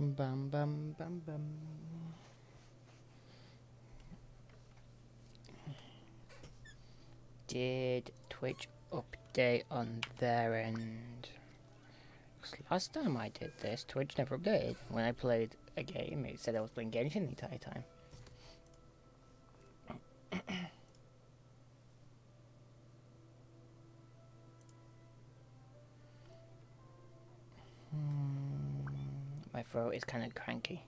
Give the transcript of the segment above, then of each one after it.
Bum bum bum bum. Did Twitch update on their end? 'Cause last time I did this, Twitch never updated. When I played a game, it said I was playing Genshin the entire time. My throat is kind of cranky.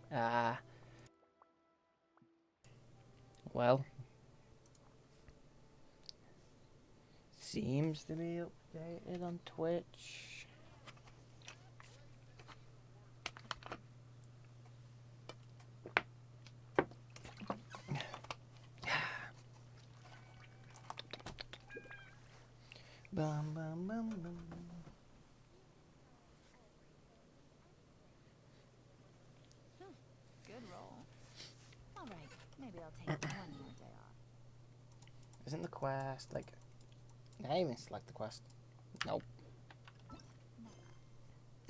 Well, seems to be updated on Twitch. Bum bum bum bum. Good roll. All right, maybe I'll take one more day off. Isn't the quest like? I didn't even select the quest. Nope.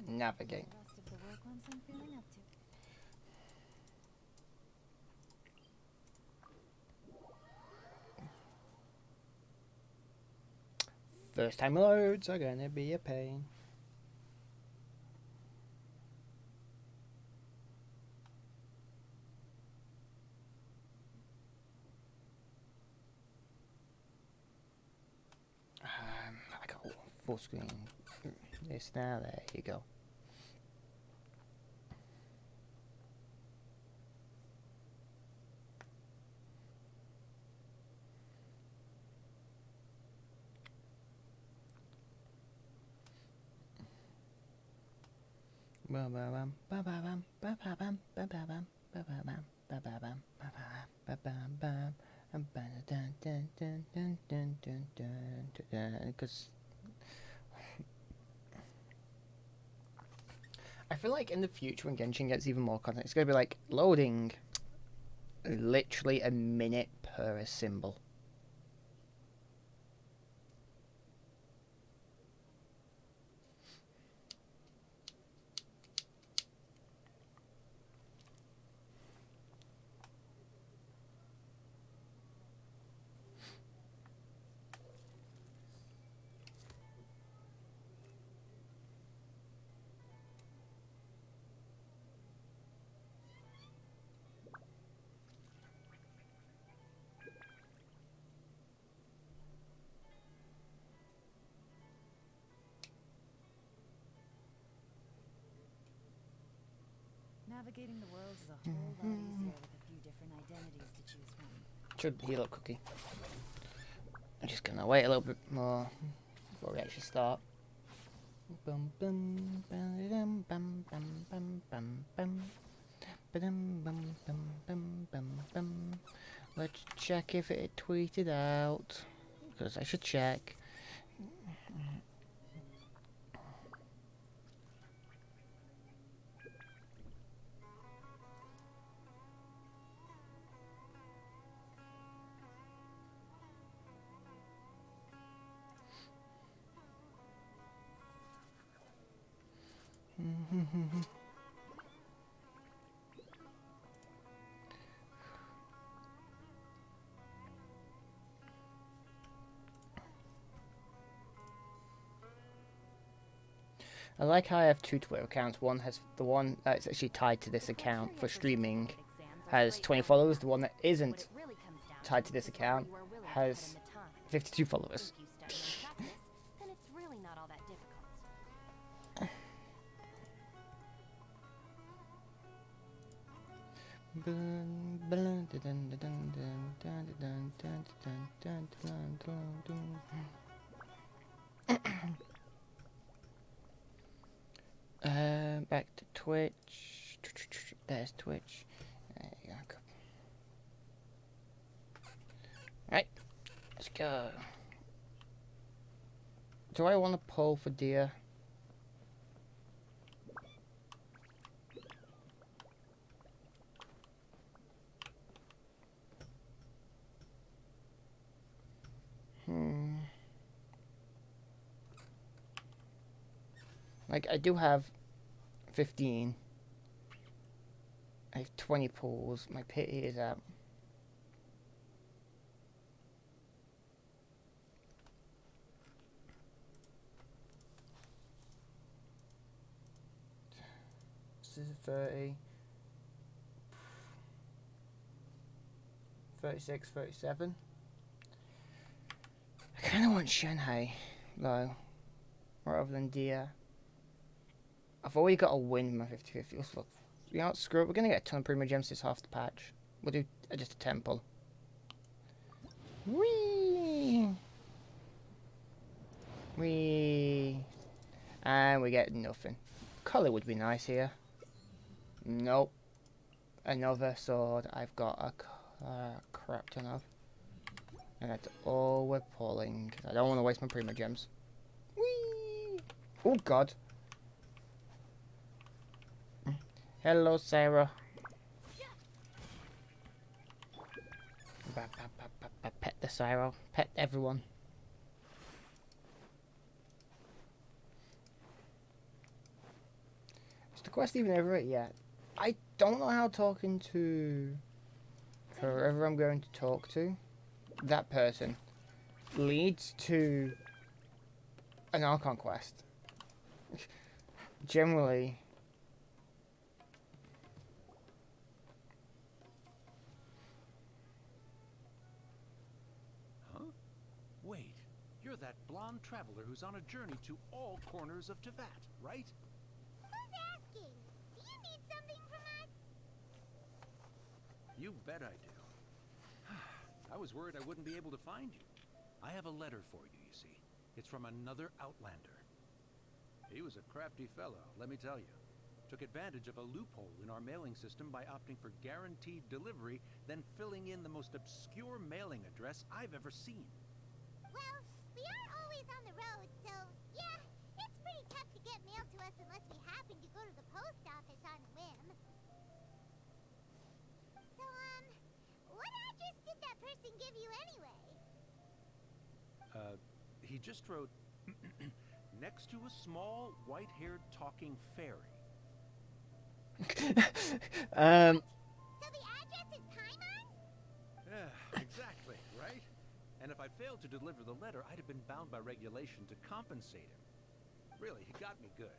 Navigate. The rest of the work once I'm feeling up to. First time loads are gonna be a pain. I got full screen this now. There you go. Because I feel like in the future when Genshin gets even more content, it's gonna be like loading literally a minute per symbol. Navigating the world is a whole lot easier with a few different identities to choose from. Should heal up cookie. I'm just gonna wait a little bit more before we actually start. Bum bum bum bum bum bum bum bum bum bum bum bum bum. Let's check if it tweeted out, because I should check. I like how I have two Twitter accounts. One has the one that's actually tied to this account for streaming has 20 followers. The one that isn't tied to this account has 52 followers. Then it's really not all that difficult. Back to Twitch. There's Twitch. There you go. Right, let's go. Do I want to pull for deer? Like, I do have 15. I have 20 pulls. My pity is out. This is 30. 36, 37. I kind of want Shanghai, though, rather than Dia. I've already got a win with my 50-50. Look, you know what, screw it. We're going to get a ton of Prima Gems this half the patch. We'll do just a temple. Whee! Whee! And we get nothing. Colour would be nice here. Nope. Another sword I've got a crap ton of. And that's all we're pulling. I don't want to waste my Prima Gems. Whee! Oh god. Hello, Sarah. Pet the Sarah. Pet everyone. Is the quest even over it yet? I don't know how talking to whoever I'm going to talk to, that person, leads to an Archon quest. Generally. Wait, you're that blonde traveler who's on a journey to all corners of Teyvat, right? Who's asking? Do you need something from us? You bet I do. I was worried I wouldn't be able to find you. I have a letter for you, you see. It's from another Outlander. He was a crafty fellow, let me tell you. Took advantage of a loophole in our mailing system by opting for guaranteed delivery, then filling in the most obscure mailing address I've ever seen. Well, we are always on the road, so yeah, it's pretty tough to get mail to us unless we happen to go to the post office on a whim. So, what address did that person give you anyway? He just wrote, next to a small, white-haired talking fairy. So the address is Paimon? Yeah, exactly, right? And if I failed to deliver the letter, I'd have been bound by regulation to compensate him. Really, he got me good.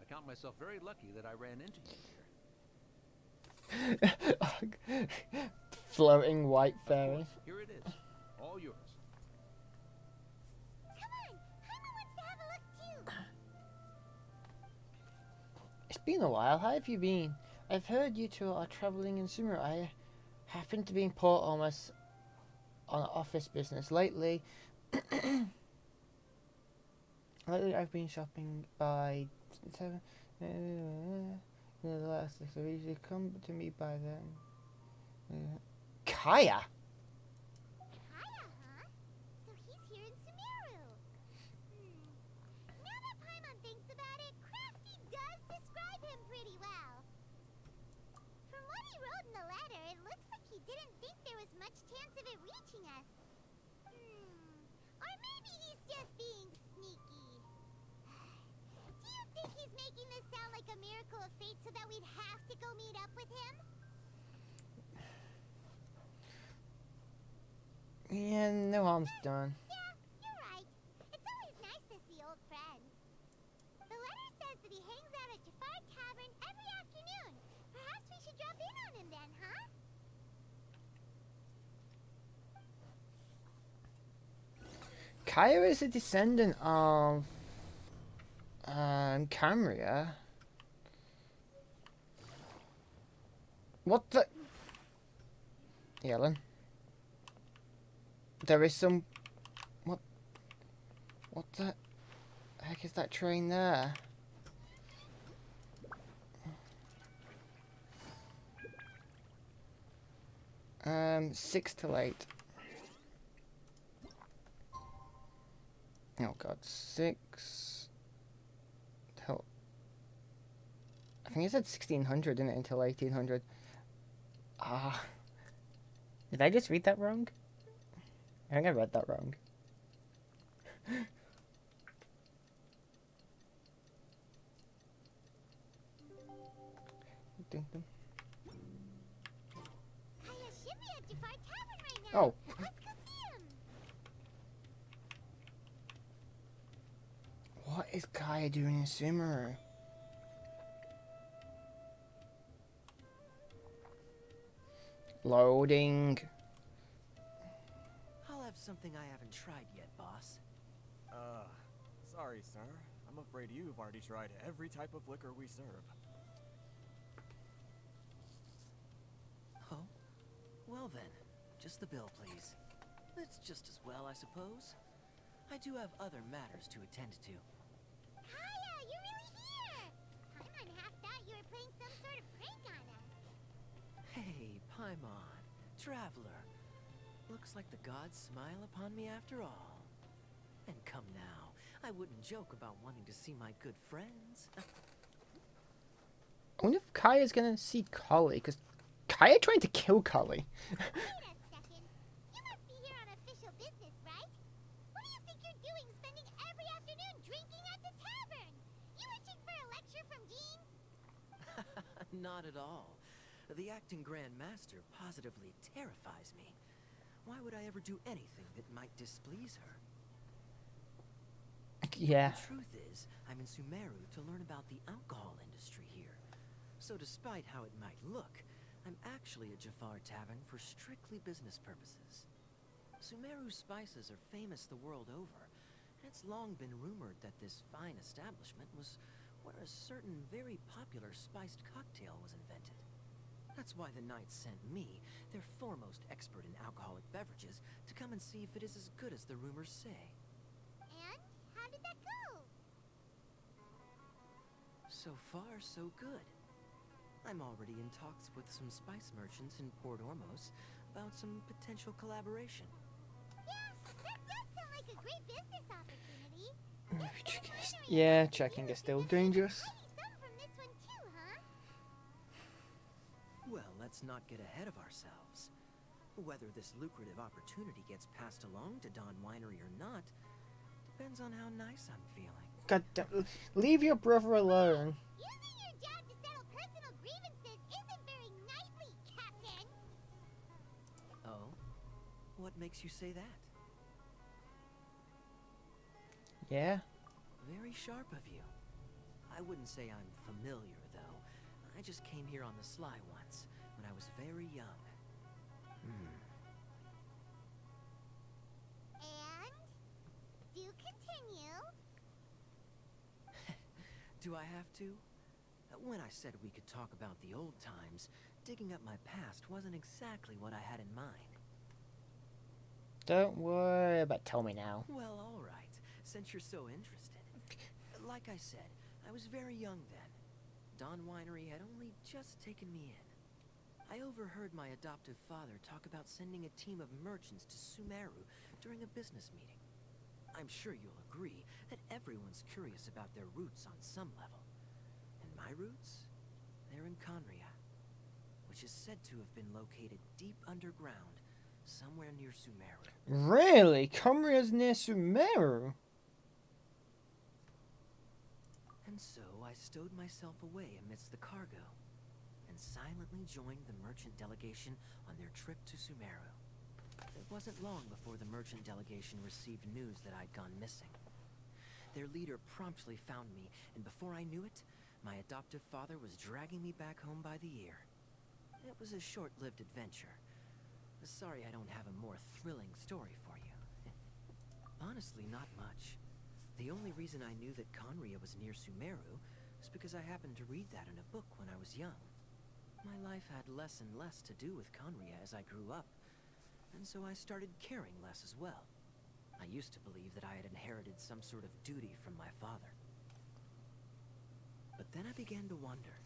I count myself very lucky that I ran into you here. Floating white fairy. Here it is. All yours. Come on, Paimon wants to have a look too. It's been a while. How have you been? I've heard you two are travelling in Sumeru. I happen to be in Port almost on office business lately. Lately, I've been shopping by 7. The last 6 so usually come to me by then. Kaya. Kaya, huh? So he's here in Sumeru. Now that Paimon thinks about it, Crafty does describe him pretty well. From what he wrote in the letter, it looks like he didn't think there was much chance of it reaching us. Or maybe he's just being sneaky. Do you think he's making this sound like a miracle of fate so that we'd have to go meet up with him? Yeah, no harm's done. Yeah, you're right. It's always nice to see old friends. The letter says that he hangs out at Jafar Tavern every afternoon. Perhaps we should drop in on him then, huh? Kaya is a descendant of Camria. What the? Yellen. There is some. What the heck is that train there? 6 till 8. Oh god, 6 till. I think it said 1600, didn't it? Until 1800. Ah. Did I just read that wrong? I think I read that wrong. Dun, dun. Jafar Tavern right now. Oh. Let's go see him. What is Kaya doing in Sumeru? Loading. I'll have something I haven't tried yet, boss. Sorry, sir. I'm afraid you've already tried every type of liquor we serve. Oh? Well then, just the bill, please. It's just as well, I suppose. I do have other matters to attend to. Kaya, you're really here. Paimon half thought you were playing some sort of prank on us. Hey, Paimon, traveler. Looks like the gods smile upon me after all. And come now, I wouldn't joke about wanting to see my good friends. I wonder if Kaya's gonna see Cully, because Kaya trying to kill Cully. Wait a second. You must be here on official business, right? What do you think you're doing spending every afternoon drinking at the tavern? You itching for a lecture from Jean? Not at all. The acting Grand Master positively terrifies me. Why would I ever do anything that might displease her? Yeah. The truth is, I'm in Sumeru to learn about the alcohol industry here. So despite how it might look, I'm actually at Jafar Tavern for strictly business purposes. Sumeru spices are famous the world over, and it's long been rumored that this fine establishment was where a certain very popular spiced cocktail was invented. That's why the Knights sent me, their foremost expert in alcoholic beverages, to come and see if it is as good as the rumors say. And how did that go? So far, so good. I'm already in talks with some spice merchants in Port Ormos about some potential collaboration. Yeah, that does sound like a great business opportunity. Yeah, checking is still dangerous. Maybe some from this one too, huh? Well, let's not get ahead of ourselves. Whether this lucrative opportunity gets passed along to Don Winery or not depends on how nice I'm feeling. God damn, leave your brother alone. Using your job to settle personal grievances isn't very knightly, Captain. Oh? What makes you say that? Yeah. Very sharp of you. I wouldn't say I'm familiar, though. I just came here on the sly once, when I was very young. And do continue. Do I have to? When I said we could talk about the old times, digging up my past wasn't exactly what I had in mind. Don't worry about tell me now. Well, all right, since you're so interested. Like I said, I was very young then. Don Winery had only just taken me in. I overheard my adoptive father talk about sending a team of merchants to Sumeru during a business meeting. I'm sure you'll agree that everyone's curious about their roots on some level. And my roots? They're in Conria, which is said to have been located deep underground, somewhere near Sumeru. Really? Cumbria's near Sumeru? And so I stowed myself away amidst the cargo, and silently joined the merchant delegation on their trip to Sumeru. It wasn't long before the merchant delegation received news that I'd gone missing. Their leader promptly found me, and before I knew it, my adoptive father was dragging me back home by the ear. It was a short-lived adventure. Sorry I don't have a more thrilling story for you. Honestly, not much. The only reason I knew that Conria was near Sumeru is because I happened to read that in a book when I was young. My life had less and less to do with Conria as I grew up, and so I started caring less as well. I used to believe that I had inherited some sort of duty from my father. But then I began to wonder.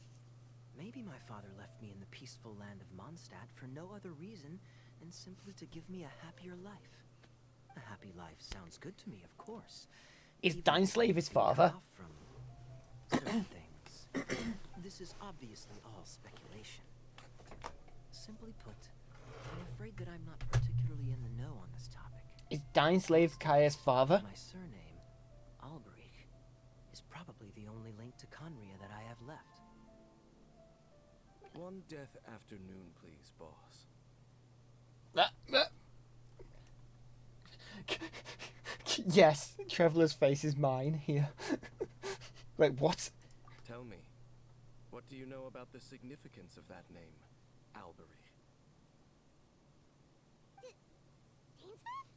Maybe my father left me in the peaceful land of Mondstadt for no other reason than simply to give me a happier life. A happy life sounds good to me, of course. Is Even Dainsleif his if I'm cut father? off from certain things. This is obviously all speculation. Simply put, I'm afraid that I'm not particularly in the know on this topic. Is Dainsleif Kaya's father? My surname, Alberich, is probably the only link to Conria that I have left. One death afternoon, please, boss. Yes, Traveller's face is mine here. Wait, what? Tell me, what do you know about the significance of that name, Albery? Ainsworth?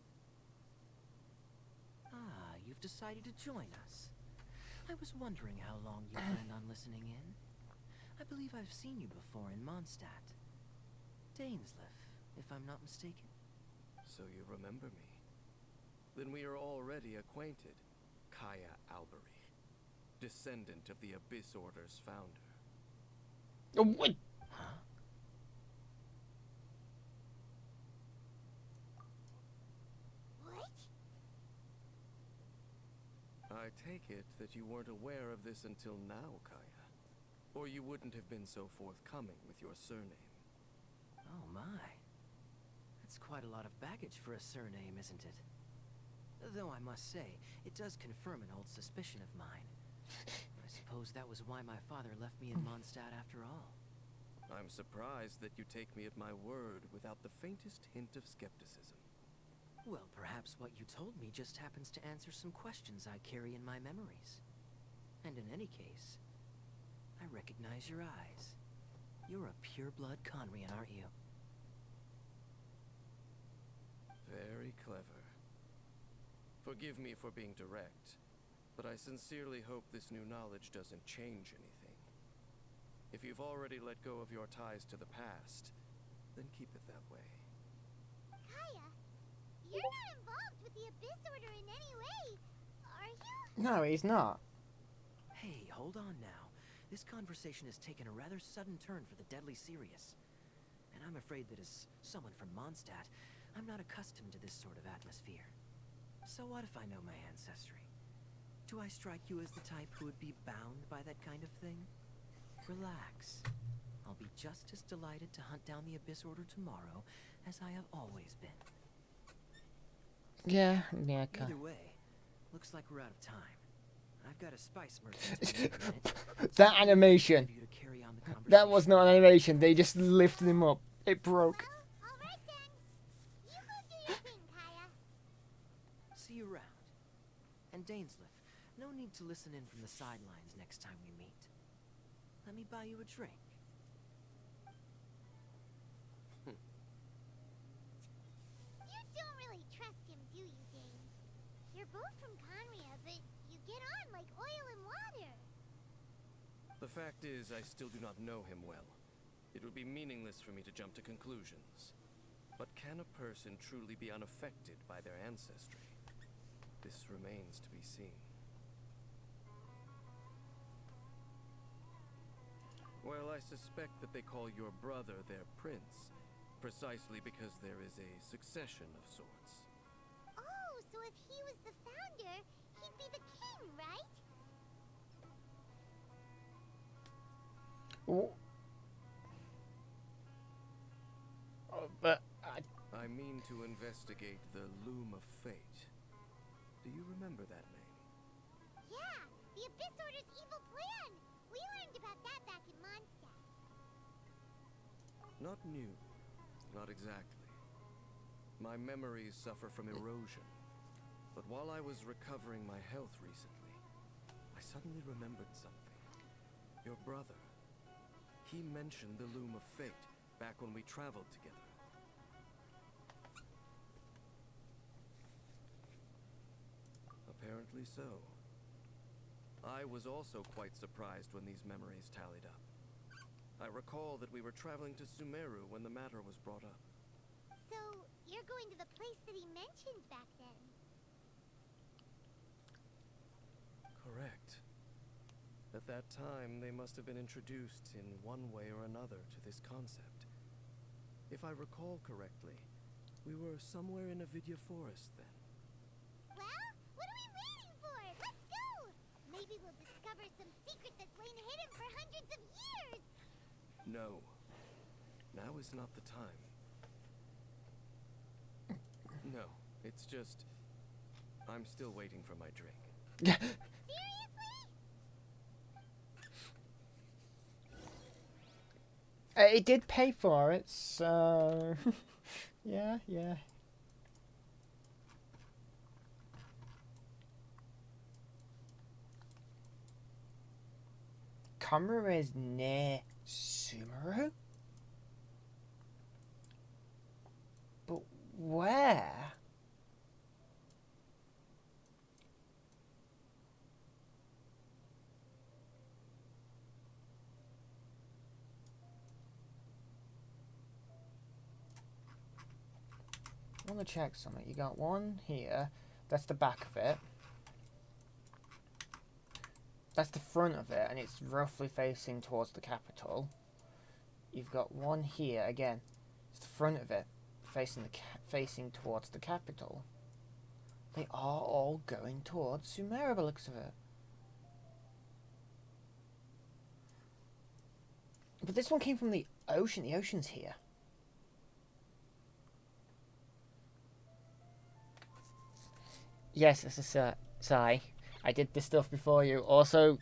Ah, you've decided to join us. I was wondering how long you planned on listening in. I believe I've seen you before in Mondstadt. Dainsleif, if I'm not mistaken. So you remember me. Then we are already acquainted. Kaya Albery, descendant of the Abyss Order's founder. Oh, what? Huh? What? I take it that you weren't aware of this until now, Kaya. Or you wouldn't have been so forthcoming with your surname. Oh my. That's quite a lot of baggage for a surname, isn't it? Though I must say, it does confirm an old suspicion of mine. I suppose that was why my father left me in Mondstadt after all. I'm surprised that you take me at my word without the faintest hint of skepticism. Well, perhaps what you told me just happens to answer some questions I carry in my memories. And in any case, I recognize your eyes. You're a pure-blood Conrian, aren't you? Very clever. Forgive me for being direct, but I sincerely hope this new knowledge doesn't change anything. If you've already let go of your ties to the past, then keep it that way. Kaya, you're not involved with the Abyss Order in any way, are you? No, he's not. Hey, hold on now. This conversation has taken a rather sudden turn for the deadly serious. And I'm afraid that as someone from Mondstadt, I'm not accustomed to this sort of atmosphere. So what if I know my ancestry? Do I strike you as the type who would be bound by that kind of thing? Relax. I'll be just as delighted to hunt down the Abyss Order tomorrow as I have always been. Yeah, okay. Either way, looks like we're out of time. I've got a spice merchant to meet in a minute. That animation. For you to carry on the That was conversation. not an animation. They just lifted him up. It broke. Well, alright then. You go do your thing, Kaya. See you around. And Dainsleif, no need to listen in from the sidelines next time we meet. Let me buy you a drink. You don't really trust him, do you, Dane? You're both from Conria, but you get on like oil and water. The fact is, I still do not know him well. It would be meaningless for me to jump to conclusions. But can a person truly be unaffected by their ancestry? This remains to be seen. Well, I suspect that they call your brother their prince, precisely because there is a succession of sorts. Oh, so if he was the founder, he'd be the king, right? Oh. But I mean to investigate the Loom of Fate. Do you remember that name? Yeah, the Abyss Order's evil plan. We learned about that back in Mondstadt. Not new. Not exactly. My memories suffer from erosion. But while I was recovering my health recently, I suddenly remembered something. Your brother. He mentioned the Loom of Fate back when we traveled together. Apparently so. I was also quite surprised when these memories tallied up. I recall that we were traveling to Sumeru when the matter was brought up. So, you're going to the place that he mentioned back then? Correct. At that time, they must have been introduced in one way or another to this concept. If I recall correctly, we were somewhere in Avidya Forest then. Well, what are we waiting for? Let's go! Maybe we'll discover some secret that's lain hidden for hundreds of years! No. Now is not the time. No, it's just... I'm still waiting for my drink. Seriously? it did pay for it, so yeah. camera is near Sumeru? But where? I want to check something. You got one here. That's the back of it. That's the front of it, and it's roughly facing towards the capital. You've got one here again. It's the front of it, facing towards the capital. They are all going towards Sumeru, by the looks of it. But this one came from the ocean. The ocean's here. Yes, it's a sigh. I did this stuff before you. Also,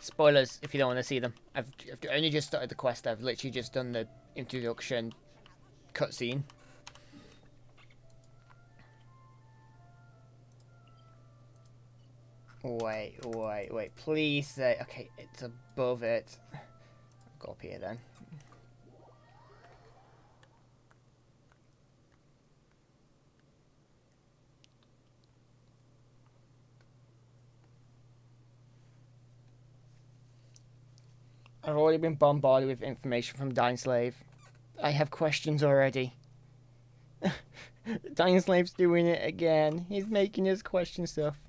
spoilers if you don't want to see them. I've only just started the quest. I've literally just done the introduction cutscene. Wait. Please say... Okay, it's above it. I'll go up here then. I've already been bombarded with information from Dying Slave. I have questions already. Dying Slave's doing it again. He's making us question stuff.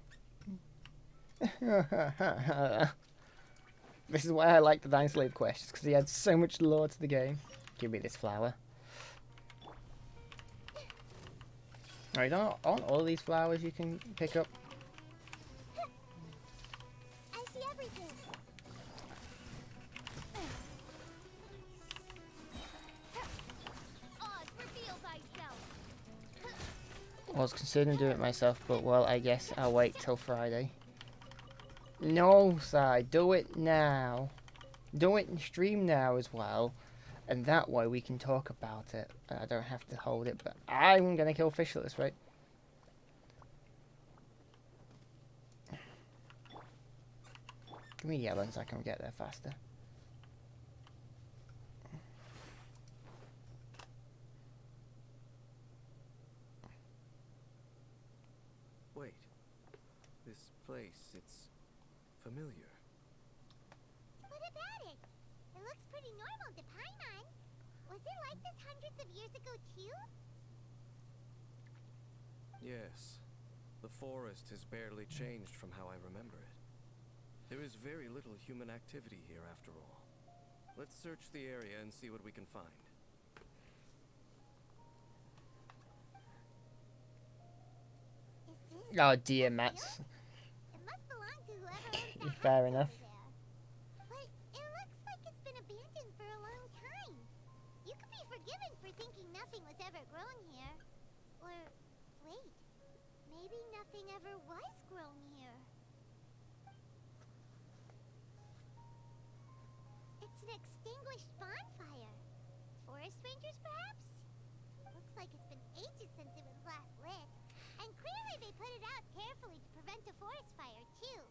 This is why I like the Dying Slave quests, because he adds so much lore to the game. Give me this flower. Alright, aren't all these flowers you can pick up? I see everything. Oz, reveal thyself. I was considering doing it myself, but well, I guess I'll wait till Friday. No, Sai, do it now. Do it in stream now as well. And that way we can talk about it. I don't have to hold it, but I'm gonna kill fish at this rate. Give me yellow so I can get there faster. Wait. This place, it's familiar. What about it? It looks pretty normal to Paimon. Was it like this hundreds of years ago too? Yes. The forest has barely changed from how I remember it. There is very little human activity here after all. Let's search the area and see what we can find. Is this Oh dear, Mats. It must belong to whoever owns that Fair house enough. over there. But it looks like it's been abandoned for a long time. You could be forgiven for thinking nothing was ever grown here. Or, wait, maybe nothing ever was grown here. It's an extinguished bonfire. Forest rangers, perhaps? Looks like it's been ages since it was last lit. And clearly they put it out carefully to prevent a forest fire, too.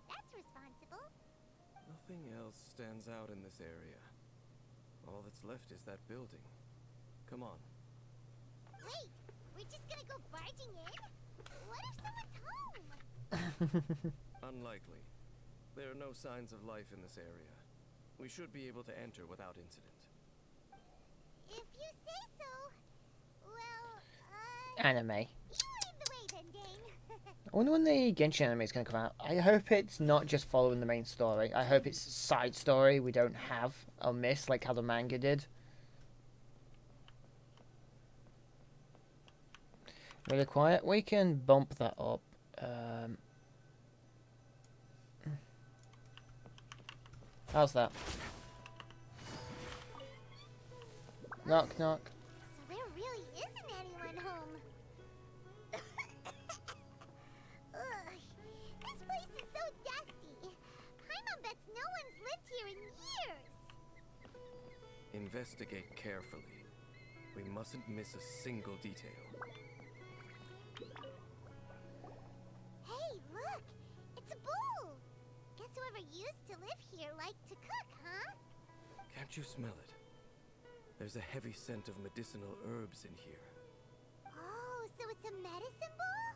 That's responsible. Nothing else stands out in this area. All that's left is that building. Come on. Wait, we're just gonna go barging in? What if someone's home? Unlikely. There are no signs of life in this area. We should be able to enter without incident. If you say so. Well, Anime. you lead the way then, Dane. I wonder when the Genshin anime is going to come out. I hope it's not just following the main story. I hope it's a side story we don't have or miss like how the manga did. Really quiet. We can bump that up. How's that? Knock, knock. So there really isn't anyone home. Ugh, this place is so dusty. Paimon bets no one's lived here in years. Investigate carefully. We mustn't miss a single detail. Hey, look! It's a bull! Guess whoever used to live here liked to cook, huh? Can't you smell it? There's a heavy scent of medicinal herbs in here. Oh, so it's a medicine bull?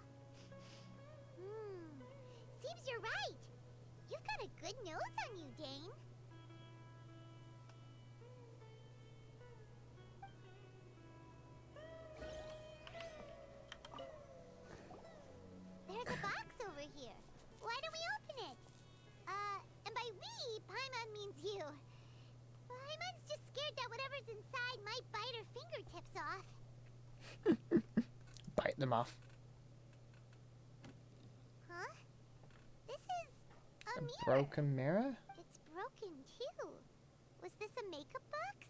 Seems you're right. You've got a good nose on you, Dane. There's a box over here. Why don't we open it? And by we, Paimon means you. Paimon's just scared that whatever's inside might bite her fingertips off. Bite them off. Huh? This is a mirror. Broken mirror? It's broken too. Was this a makeup box?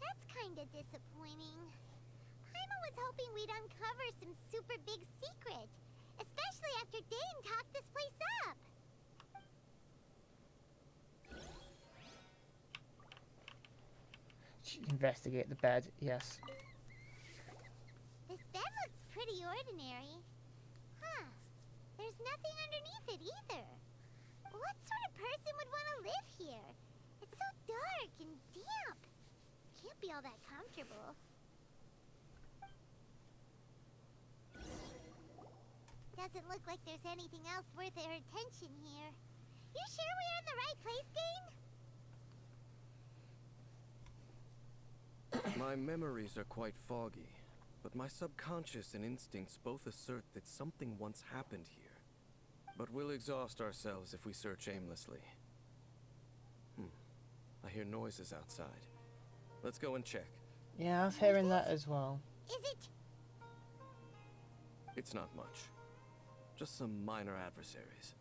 That's kinda disappointing. Paimon was hoping we'd uncover some super big secret. Especially after Dane talked this place up. Investigate the bed, yes. This bed looks pretty ordinary. Huh. There's nothing underneath it either. What sort of person would want to live here? It's so dark and damp. Can't be all that comfortable. Doesn't look like there's anything else worth our attention here. You sure we're in the right place, Dane? My memories are quite foggy, but my subconscious and instincts both assert that something once happened here. But we'll exhaust ourselves if we search aimlessly. I hear noises outside. Let's go and check. Yeah, I was hearing that as well. Is it? It's not much. Just some minor adversaries.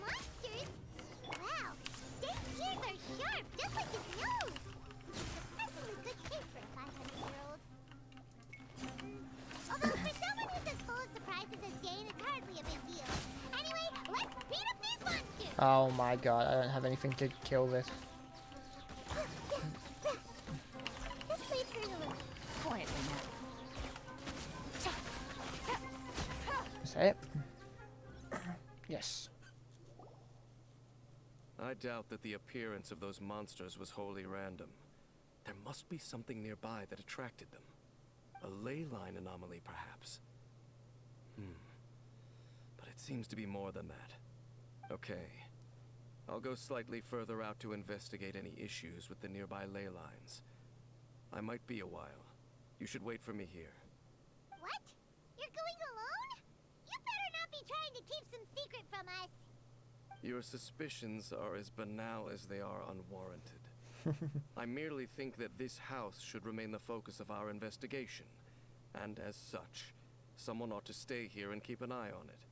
Monsters? Wow, Dane's ears are sharp, just like his nose. Surprisingly good shape for a 500-year-old. Although for someone who's as full of surprises as Dane, it's hardly a big deal. Anyway, let's beat up these monsters! Oh my god, I don't have anything to kill this. This leads her to look quietly now. Is that it? Yes. I doubt that the appearance of those monsters was wholly random. There must be something nearby that attracted them. A ley line anomaly, perhaps. But it seems to be more than that. Okay. I'll go slightly further out to investigate any issues with the nearby ley lines. I might be a while. You should wait for me here. What? You're going alone? You better not be trying to keep some secret from us. Your suspicions are as banal as they are unwarranted. I merely think that this house should remain the focus of our investigation. And as such, someone ought to stay here and keep an eye on it.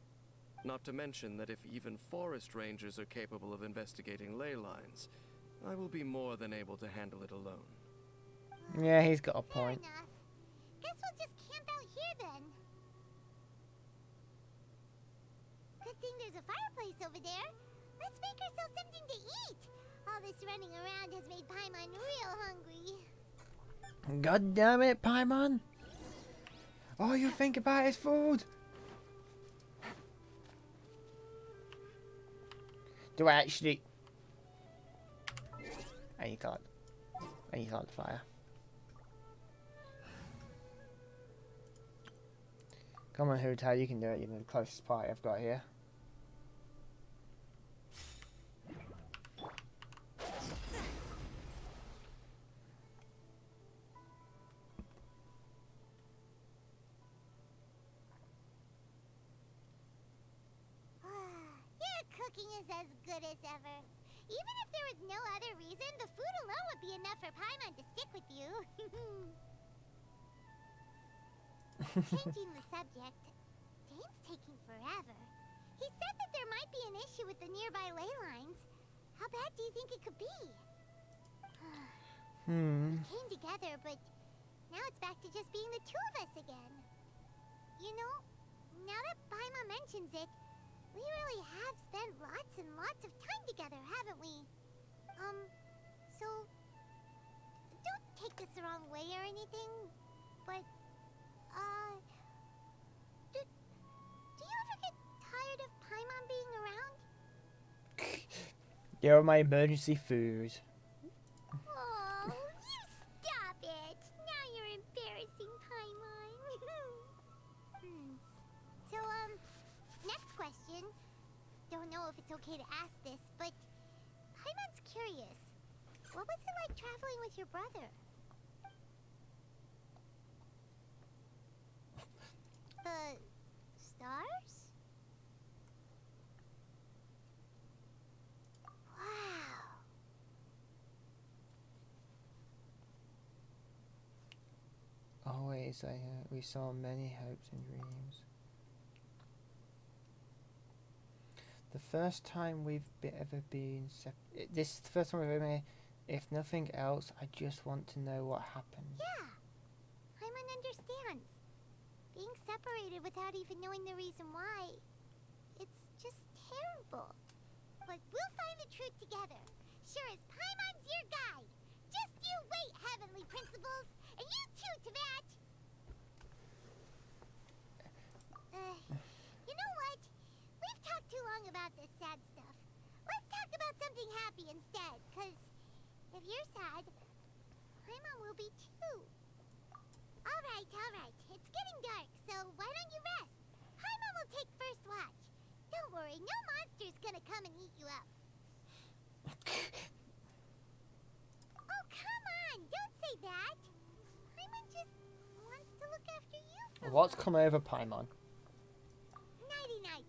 Not to mention that if even forest rangers are capable of investigating ley lines, I will be more than able to handle it alone. Yeah, he's got a point. Fair enough. Guess we'll just camp out here then. Good thing there's a fireplace over there. Let's make ourselves something to eat. All this running around has made Paimon real hungry. God damn it, Paimon! All you think about is food! Do I actually... And you can't fire. Come on, Hootai, you can do it. You're the closest party I've got here. Your cooking is as good as ever. Even if there was no other reason, the food alone would be enough for Paimon to stick with you. Changing the subject, Dane's taking forever. He said that there might be an issue with the nearby ley lines. How bad do you think it could be? We came together, but Now it's back to just being the two of us again. You know, now that Paimon mentions it, we really have spent lots and lots of time together, haven't we? So don't take this the wrong way or anything, but do you ever get tired of Paimon being around? You're my emergency food. Oh, you stop it! Now you're embarrassing, Paimon. So, next question. Don't know if it's okay to ask this, but Paimon's curious. What was it like traveling with your brother? The stars? Wow. Always, we saw many hopes and dreams. The first time we've ever been this is the first time we've ever been. If nothing else, I just want to know what happened. Yeah. Paimon understands. Being separated without even knowing the reason why, it's just terrible. But we'll find the truth together. Sure as Paimon's your guide. Just you wait, Heavenly Principles. And you too, Teyvat. You know what? We've talked too long about this sad stuff. Let's talk about something happy instead, 'cause if you're sad, Paimon will be too. Alright. It's getting dark, so why don't you rest? Paimon will take first watch. Don't worry, no monster's gonna come and eat you up. Oh, come on! Don't say that! Paimon just wants to look after you for What's come over Paimon? Nighty-night.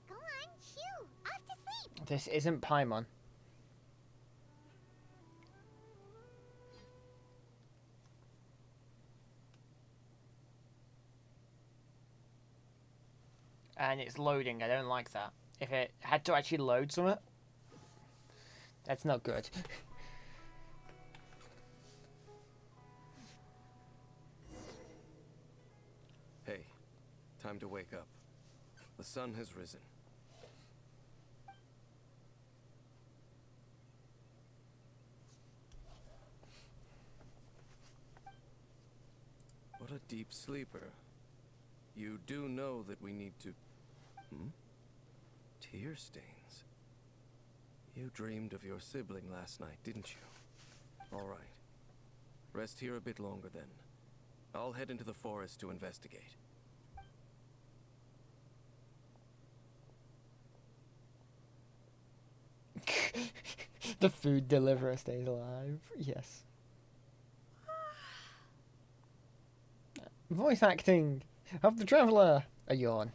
Go on, shoo! Off to sleep! This isn't Paimon. And it's loading. I don't like that. If it had to actually load something, that's not good. Hey, time to wake up. The sun has risen. What a deep sleeper. You do know that we need to... Tear stains. You dreamed of your sibling last night, didn't you? All right. Rest here a bit longer then. I'll head into the forest to investigate. The food deliverer stays alive. Yes. Voice acting of the traveler. A yawn.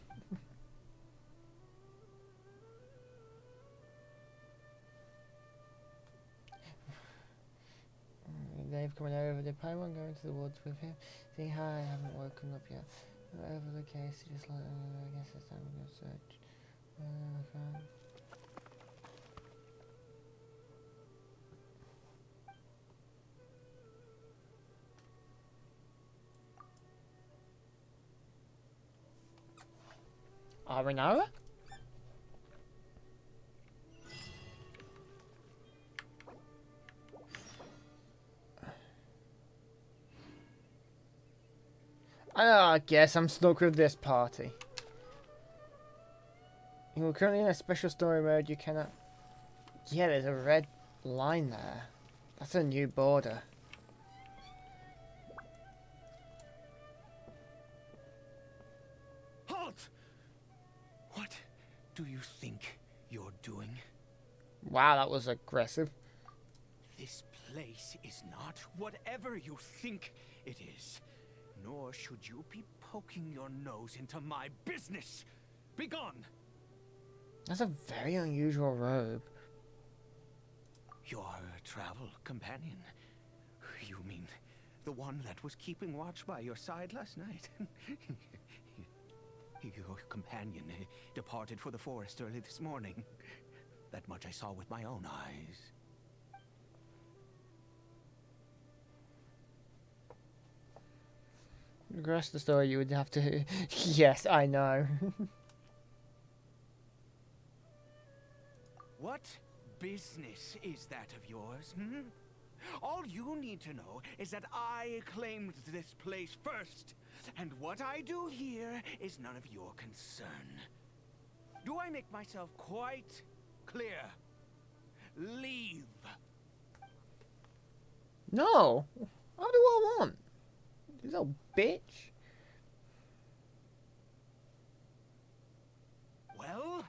Dave coming over. Did Paimon go into the woods with him? Say hi. I haven't woken up yet. Whatever the case, just like I guess it's time to go search. Arinara? I guess I'm stuck with this party. You're currently in a special story mode. You cannot... Yeah, there's a red line there. That's a new border. Halt! What do you think you're doing? Wow, that was aggressive. This place is not whatever you think it is. Nor should you be poking your nose into my business. Begone! That's a very unusual robe. Your travel companion. You mean the one that was keeping watch by your side last night? Your companion departed for the forest early this morning. That much I saw with my own eyes. The rest of the story you would have to... Yes, I know. What business is that of yours, hmm? All you need to know is that I claimed this place first, and what I do here is none of your concern. Do I make myself quite clear? Leave. No! How do I want? You little bitch. Well,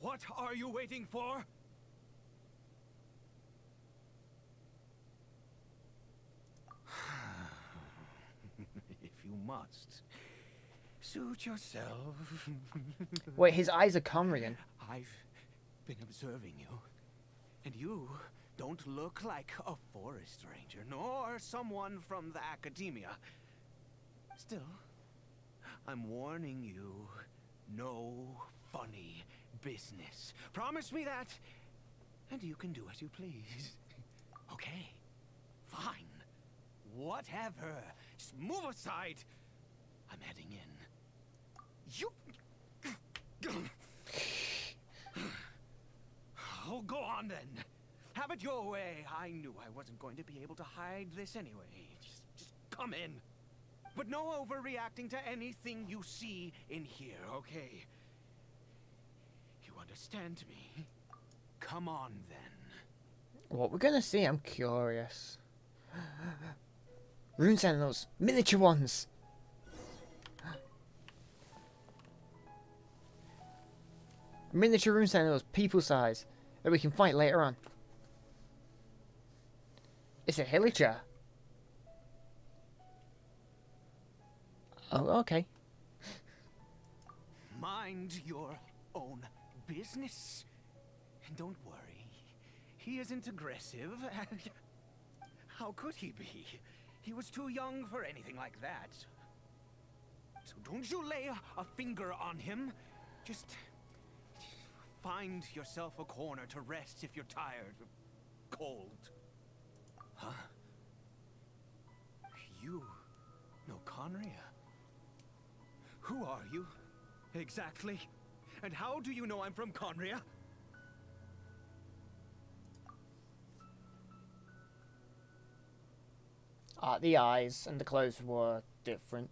what are you waiting for? If you must, suit yourself. Wait, his eyes are Conrian. I've been observing you, and you don't look like a forest ranger, nor someone from the academia. Still, I'm warning you, no funny business. Promise me that, and you can do as you please. Okay, fine. Whatever. Just move aside. I'm heading in. You... Oh, go on then. Have it your way. I knew I wasn't going to be able to hide this anyway. Just come in. But no overreacting to anything you see in here, okay? You understand me? Come on then. What we're gonna see, I'm curious. Rune Sentinels, miniature ones. Miniature Rune Sentinels, people size, that we can fight later on. It's a Hillicher. Oh, okay. Mind your own business. And don't worry, he isn't aggressive. How could he be? He was too young for anything like that. So don't you lay a finger on him. Just find yourself a corner to rest if you're tired or cold. Huh? You know Conria? Who are you, exactly? And how do you know I'm from Conria? The eyes and the clothes were different.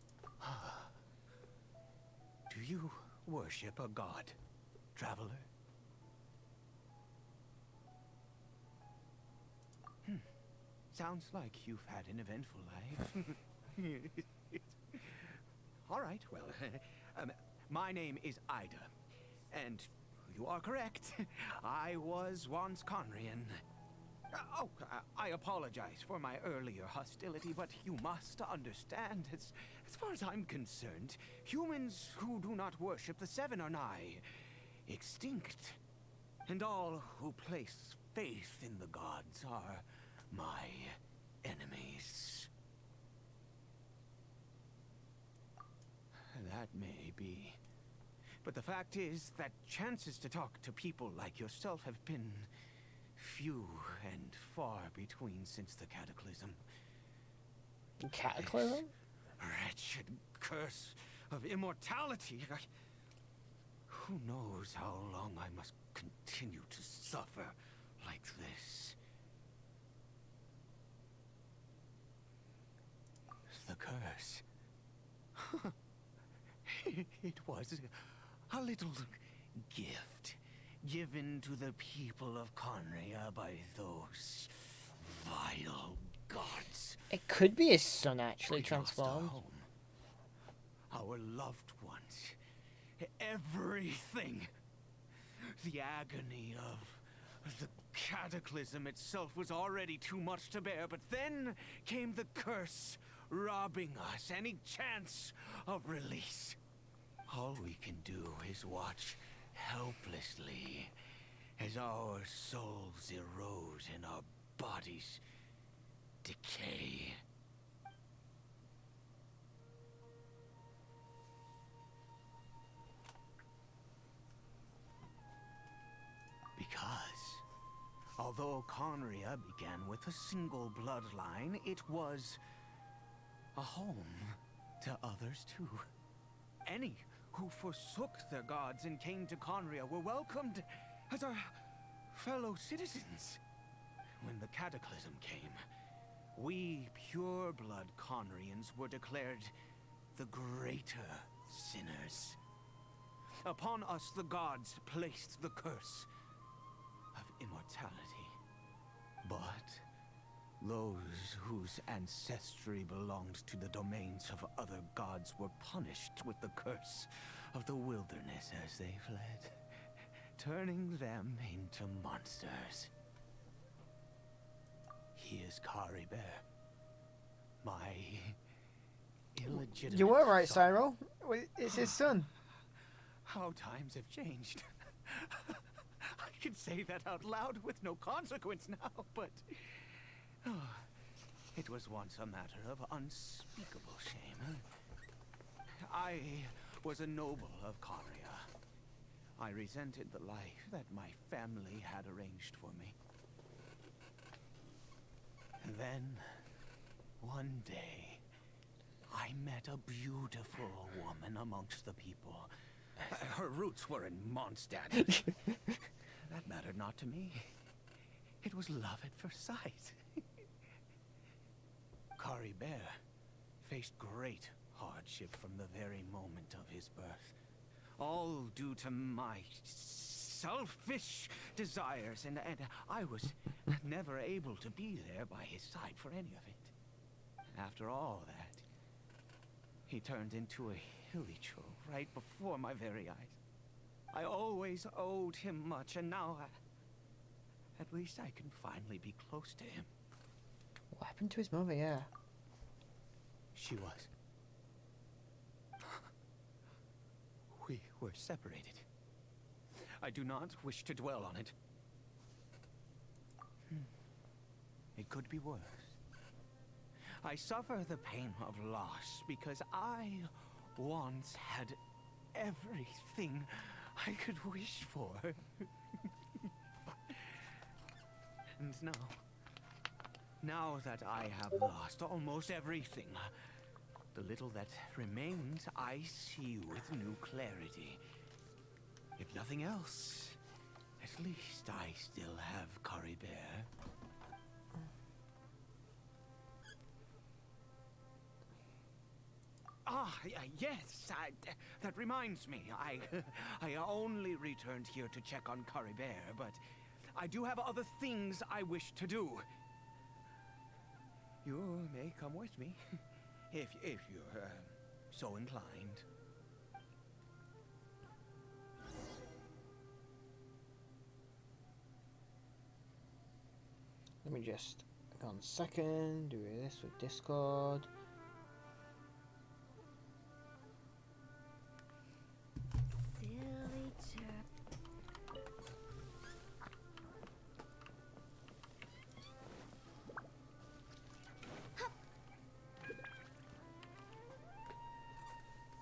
Do you worship a god, traveler? Sounds like you've had an eventful life. All right, well, my name is Ida, and you are correct. I was once Conrian. I apologize for my earlier hostility, but you must understand, as far as I'm concerned, humans who do not worship the Seven are nigh extinct. And all who place faith in the gods are my enemies. That may be. But the fact is that chances to talk to people like yourself have been few and far between since the cataclysm. Cataclysm? This wretched curse of immortality. Who knows how long I must continue to suffer like this? The curse. It was a little gift given to the people of Conria by those vile gods. It could be his son actually We lost transformed. our home, our loved ones, everything. The agony of the cataclysm itself was already too much to bear, but then came the curse, robbing us any chance of release. All we can do is watch helplessly as our souls erode and our bodies decay. Because although Conria began with a single bloodline, it was a home to others too. Any who forsook their gods and came to Conria were welcomed as our fellow citizens. When the cataclysm came, we pure-blood Conrians were declared the greater sinners. Upon us the gods placed the curse of immortality. But those whose ancestry belonged to the domains of other gods were punished with the curse of the wilderness as they fled, turning them into monsters. He is Kari Bear, my illegitimate You were right, son. Cyril. It's his son. How times have changed. I can say that out loud with no consequence now, but it was once a matter of unspeakable shame. I was a noble of Conria. I resented the life that my family had arranged for me. And then, one day, I met a beautiful woman amongst the people. Her roots were in Mondstadt. That mattered not to me. It was love at first sight. Kari Bear faced great hardship from the very moment of his birth. All due to my selfish desires, and I was never able to be there by his side for any of it. After all that, he turned into a hilicho right before my very eyes. I always owed him much, and now at least I can finally be close to him. What happened to his mother? Yeah. She was. We were separated. I do not wish to dwell on it. It could be worse. I suffer the pain of loss because I once had everything I could wish for. And now that I have lost almost everything, the little that remains I see with new clarity. If nothing else, at least I still have Kari Bear. Yes, that reminds me. I only returned here to check on Kari Bear, but I do have other things I wish to do. You may come with me, if you're so inclined. Let me just hang on a second. Do this with Discord. Silly chap.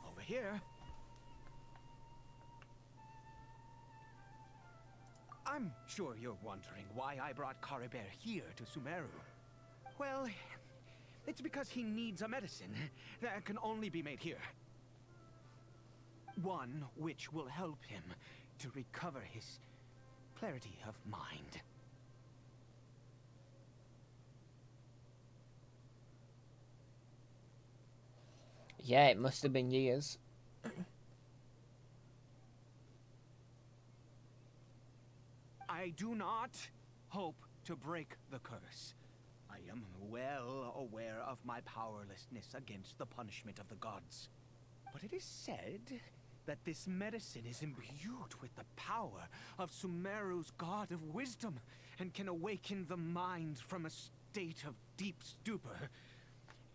Over here. I'm sure you're wondering why I brought Kari Bear here to Sumeru. Well, it's because he needs a medicine that can only be made here. One which will help him to recover his clarity of mind. Yeah, it must have been years. I do not hope to break the curse. I am well aware of my powerlessness against the punishment of the gods. But it is said that this medicine is imbued with the power of Sumeru's god of wisdom and can awaken the mind from a state of deep stupor.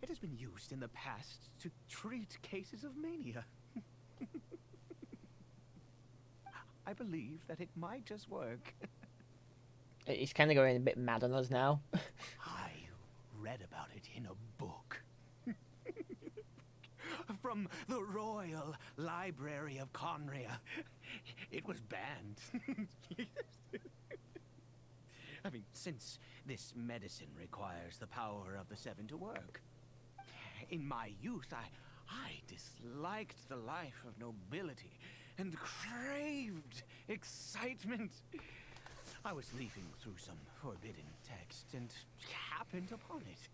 It has been used in the past to treat cases of mania. I believe that it might just work. He's kind of going a bit mad on us now. I read about it in a book. From the Royal Library of Conria. It was banned. I mean, since this medicine requires the power of the Seven to work. In my youth, I disliked the life of nobility and craved excitement. I was leafing through some forbidden text and happened upon it.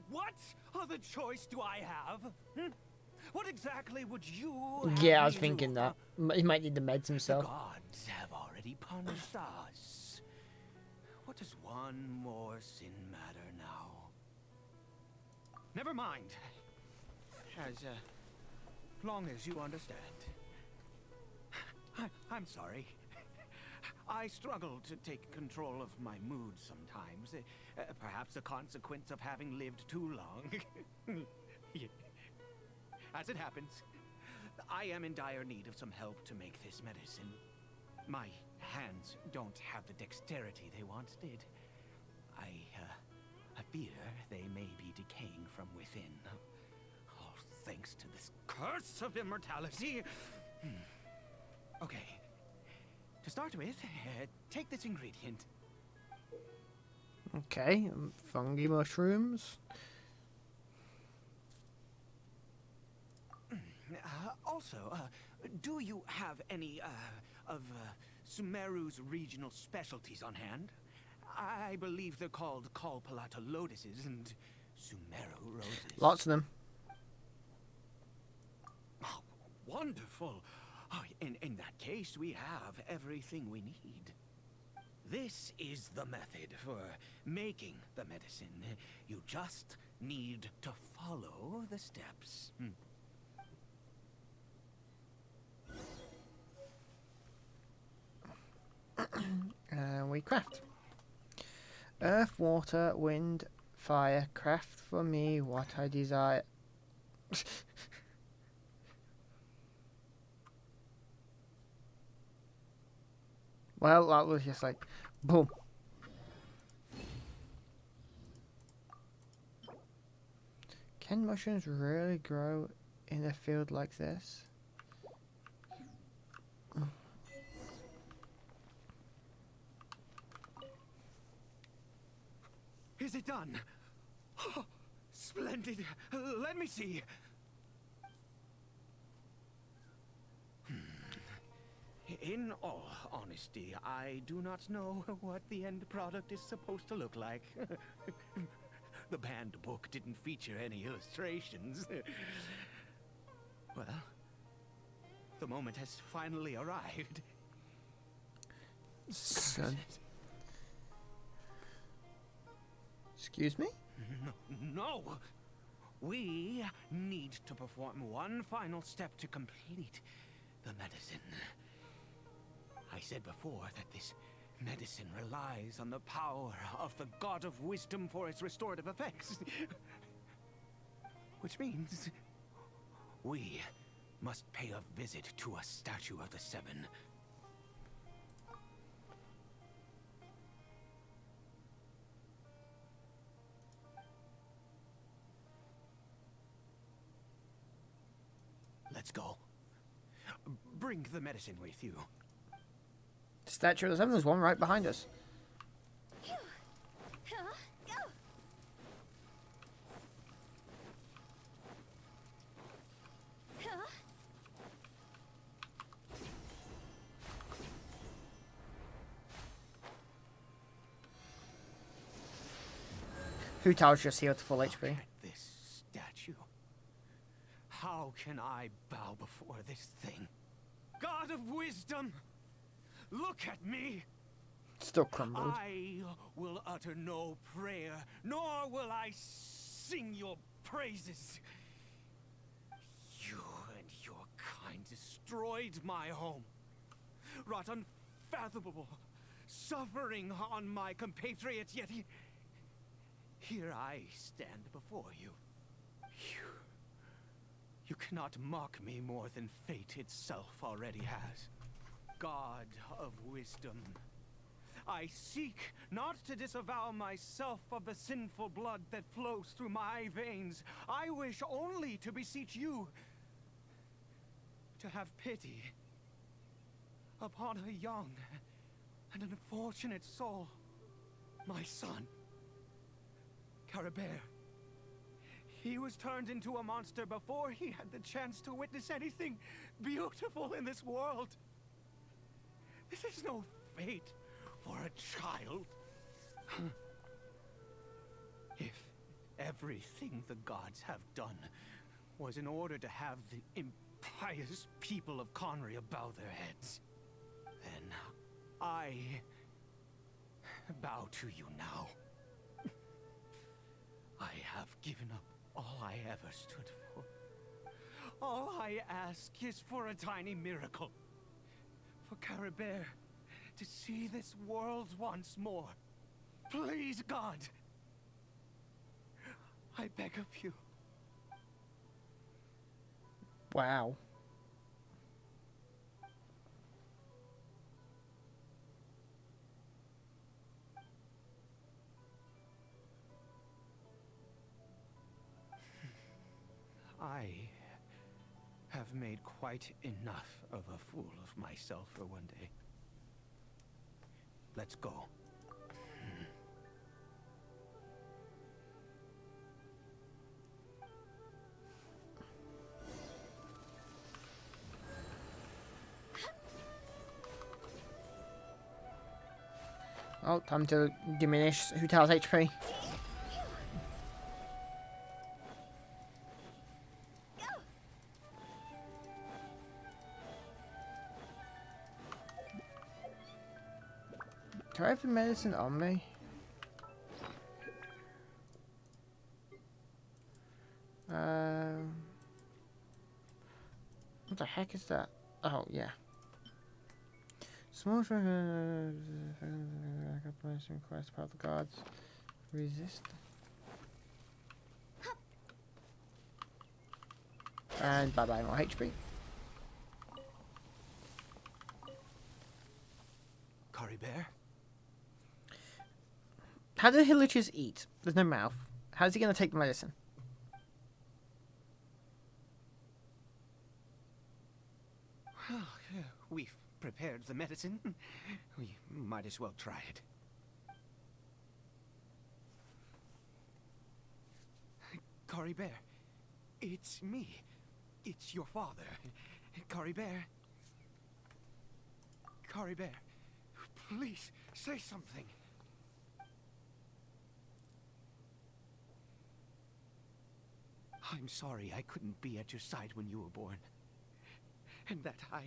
What other choice do I have? What exactly would you have Yeah, I was me thinking do? that. He might need the meds The himself. gods have already punished us. What does one more sin matter now? Never mind. As long as you understand. I'm sorry. I struggle to take control of my mood sometimes. Perhaps a consequence of having lived too long. Yeah. As it happens, I am in dire need of some help to make this medicine. My hands don't have the dexterity they once did. I fear they may be decaying from within. All thanks to this curse of immortality. Okay. To start with, take this ingredient. Okay, fungi mushrooms. Also, do you have any of Sumeru's regional specialties on hand? I believe they're called Kalpalata lotuses and Sumeru roses. Lots of them. Oh, wonderful. Oh, in that case, we have everything we need. This is the method for making the medicine. You just need to follow the steps. And we craft. Earth, water, wind, fire. Craft for me what I desire. Well, that was just like, boom. Can mushrooms really grow in a field like this? Is it done? Oh, splendid. Let me see. In all honesty, I do not know what the end product is supposed to look like. The banned book didn't feature any illustrations. Well, the moment has finally arrived. Son. Excuse me? No! We need to perform one final step to complete the medicine. I said before that this medicine relies on the power of the God of Wisdom for its restorative effects. Which means we must pay a visit to a statue of the Seven. Let's go. Bring the medicine with you. Statue of the Seven, there's one right behind us. Go! Hu Tao's just healed to full HP. Look at this statue. How can I bow before this thing? God of Wisdom, look at me. Still crumbled. I will utter no prayer, nor will I sing your praises. You and your kind destroyed my home, wrought unfathomable suffering on my compatriots, yet here I stand before you. You cannot mock me more than fate itself already has. God of Wisdom, I seek not to disavow myself of the sinful blood that flows through my veins. I wish only to beseech you to have pity upon a young and unfortunate soul, my son. Caribert. He was turned into a monster before he had the chance to witness anything beautiful in this world. This is no fate for a child. If everything the gods have done was in order to have the impious people of Conria bow their heads, then I bow to you now. I have given up all I ever stood for. All I ask is for a tiny miracle. For Caribert to see this world once more. Please, God. I beg of you. Wow. I have made quite enough of a fool of myself for one day. Let's go. Oh, time to diminish Hutal's HP. Do I have the medicine on me? What the heck is that? Oh, yeah. Small request part of the guards. Resist. And bye bye, more HP. Caribert? How do Hilliches eat? There's no mouth. How's he going to take the medicine? We've prepared the medicine. We might as well try it. Caribert, it's me. It's your father. Caribert. Caribert, please say something. I'm sorry I couldn't be at your side when you were born. And that I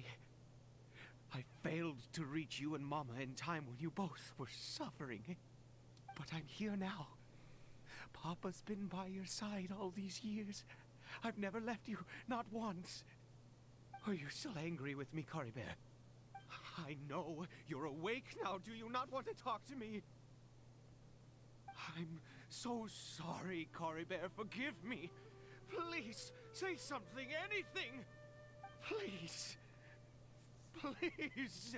failed to reach you and Mama in time when you both were suffering. But I'm here now. Papa's been by your side all these years. I've never left you, not once. Are you still angry with me, Caribert? I know you're awake now. Do you not want to talk to me? I'm so sorry, Caribert. Forgive me. Please, say something, anything. Please. Please.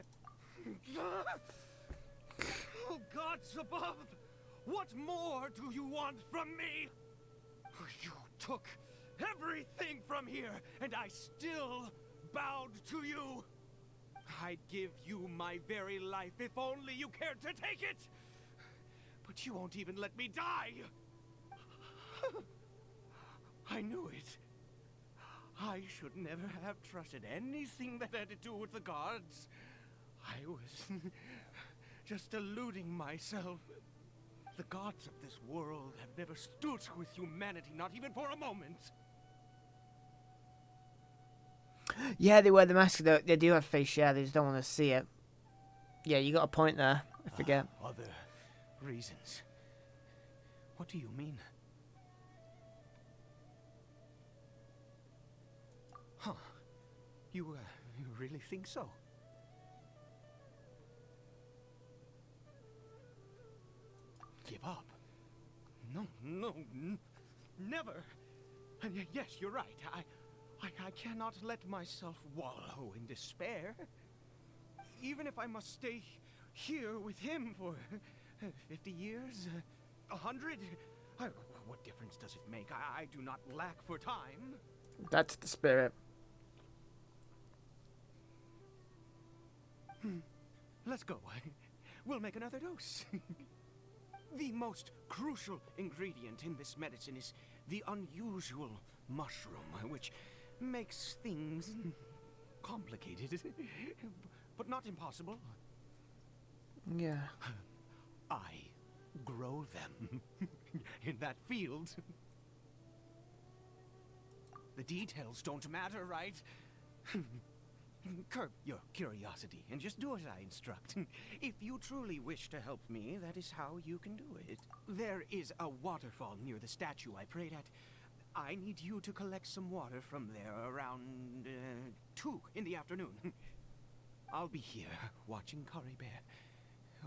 Oh, gods above. What more do you want from me? You took everything from here, and I still bowed to you. I'd give you my very life if only you cared to take it. But you won't even let me die. I knew it. I should never have trusted anything that had to do with the gods. I was just deluding myself. The gods of this world have never stood with humanity, not even for a moment. Yeah, they wear the mask. They do have face. Yeah, they just don't want to see it. Yeah, you got a point there. I forget. Other reasons. What do you mean? Huh. You really think so? Give up? No, never. And yes, you're right. I cannot let myself wallow in despair. Even if I must stay here with him for 50 years, 100, what difference does it make? I do not lack for time. That's the spirit. Let's go. We'll make another dose. The most crucial ingredient in this medicine is the unusual mushroom, which makes things complicated, but not impossible. Yeah. I grow them in that field. The details don't matter, right? Curb your curiosity and just do as I instruct. If you truly wish to help me, that is how you can do it. There is a waterfall near the statue I prayed at. I need you to collect some water from there around 2 in the afternoon. I'll be here watching Curry Bear.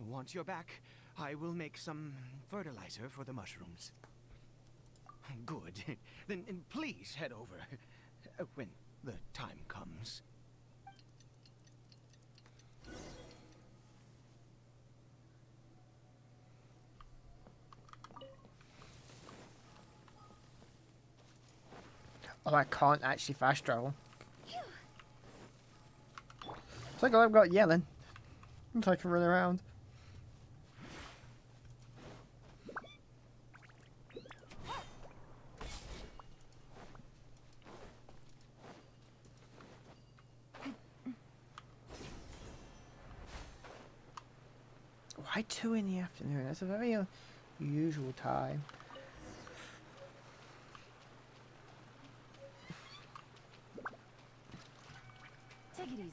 Once you're back, I will make some fertilizer for the mushrooms. Good. Then please head over when the time comes. Oh, I can't actually fast travel. It's like I've got yelling. So I can run around. Why 2 in the afternoon? That's a very unusual time. Take it easy.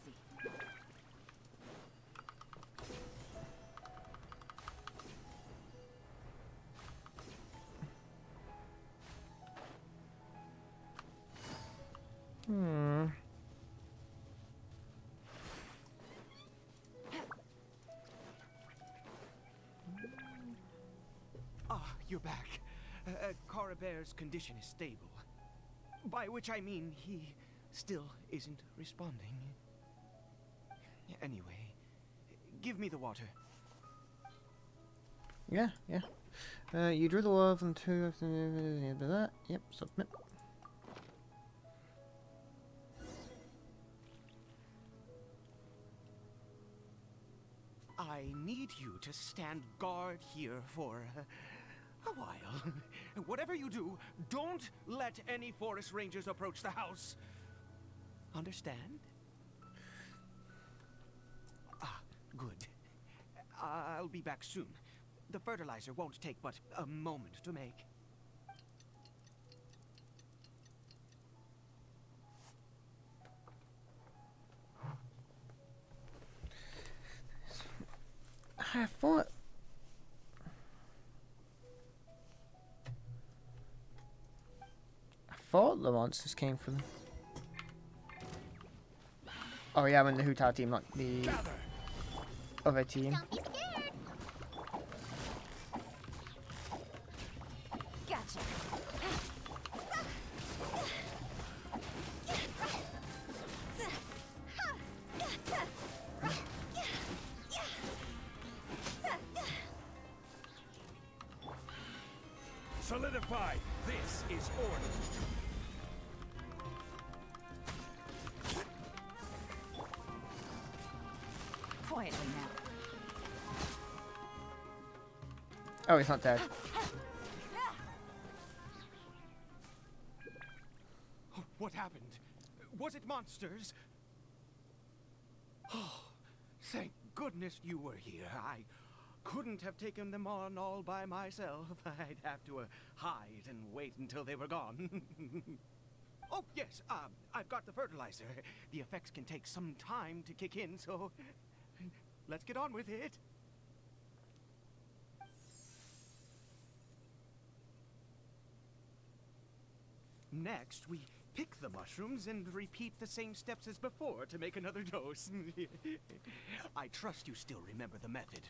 You're back. Carabear's condition is stable. By which I mean he still isn't responding. Anyway, give me the water. Yeah. You drew the water from 2 after that. Yep, submit. I need you to stand guard here for a while. Whatever you do, don't let any forest rangers approach the house. Understand? Good. I'll be back soon. The fertilizer won't take but a moment to make. I thought the monsters came from them. Oh yeah, I'm in the Hootah team, not the other team. Don't be scared. Gotcha. Solidify! This is order! Quietly now. Oh, he's not dead. What happened? Was it monsters? Oh, thank goodness you were here. I couldn't have taken them on all by myself. I'd have to hide and wait until they were gone. Oh, yes, I've got the fertilizer. The effects can take some time to kick in, so let's get on with it. Next, we pick the mushrooms and repeat the same steps as before to make another dose. I trust you still remember the method.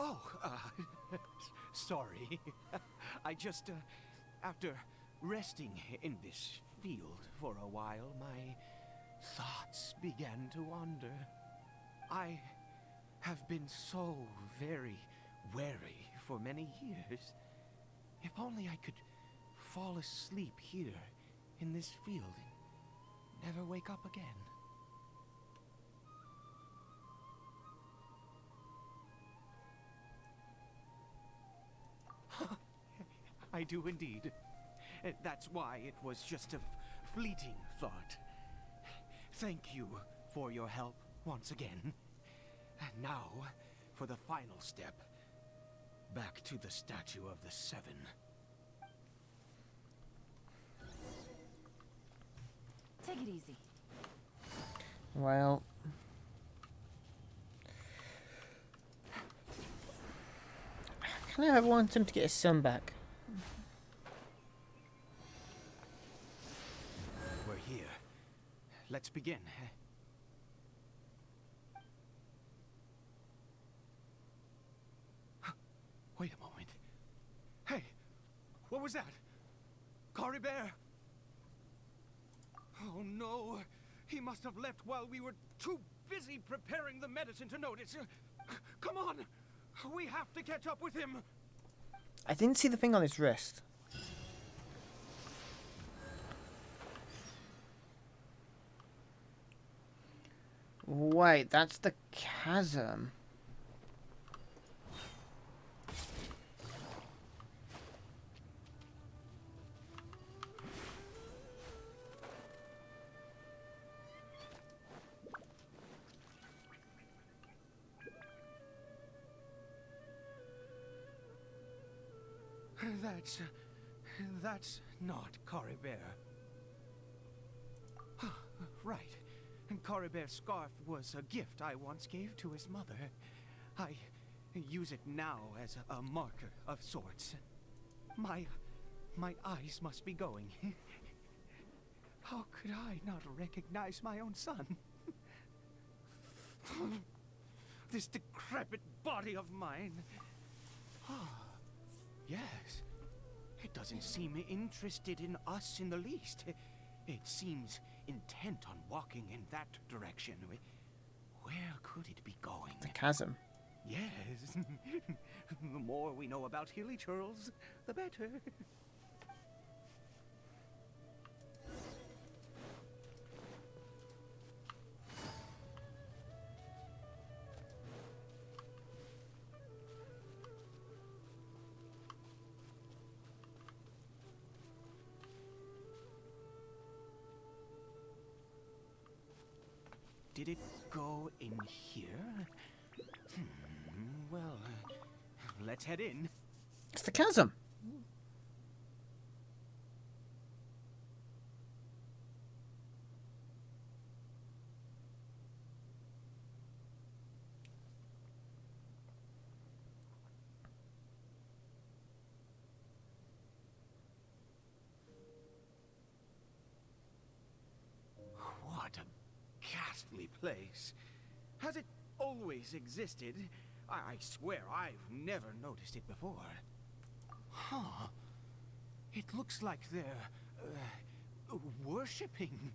Oh, sorry. I just, after resting in this field for a while, my thoughts began to wander. I have been so very wary for many years. If only I could fall asleep here in this field and never wake up again. I do indeed. That's why it was just a fleeting thought. Thank you for your help once again. And now, for the final step. Back to the Statue of the Seven. Take it easy. Well, I kind of want him to get his son back. We're here. Let's begin. Wait a moment. Hey, what was that? Cory Bear! Oh no, he must have left while we were too busy preparing the medicine to notice. Come on, we have to catch up with him. I didn't see the thing on his wrist. Wait, that's the chasm. That's not Cory Bear. Right. And Cory Bear's scarf was a gift I once gave to his mother. I use it now as a marker of sorts. My eyes must be going. How could I not recognize my own son? This decrepit body of mine. Yes. It doesn't seem interested in us in the least. It seems intent on walking in that direction. Where could it be going? The chasm. Yes. The more we know about Hilly Churls, the better. Did it go in here? Well, let's head in. It's the chasm. What a ghastly place. Has it always existed? I swear I've never noticed it before. Huh. It looks like they're worshipping.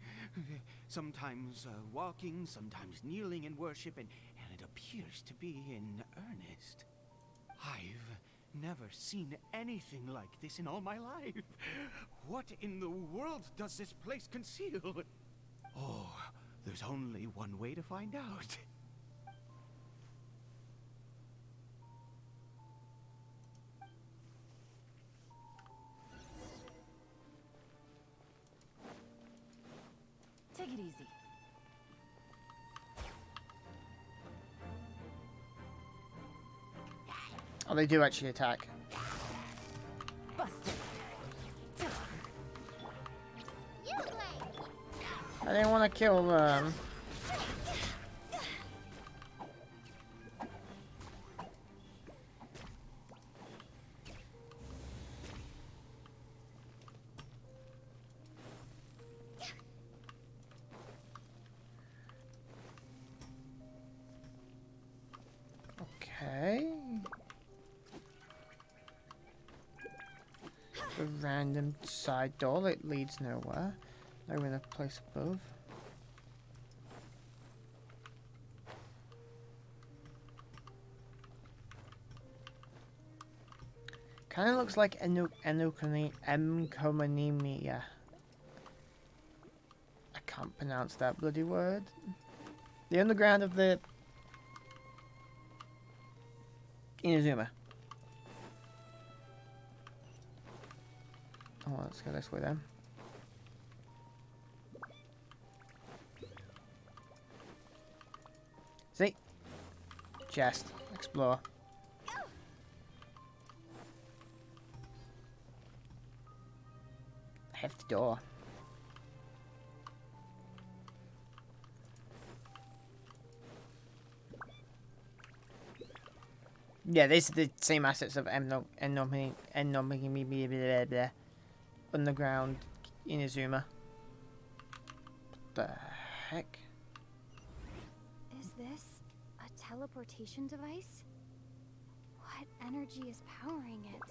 Sometimes walking, sometimes kneeling in worship, and it appears to be in earnest. I've never seen anything like this in all my life. What in the world does this place conceal? Oh, there's only one way to find out. Take it easy. Oh, they do actually attack. Busted. You play. I didn't want to kill them. Okay. A random side door that leads nowhere. Now we're in a place above. Kind of looks like encominemia. I can't pronounce that bloody word. The underground of the Inazuma. Oh, let's go this way then. See? Chest. Explore. Hefty door. Yeah, these are the same assets of underground Inazuma. What the heck? Is this a teleportation device? What energy is powering it?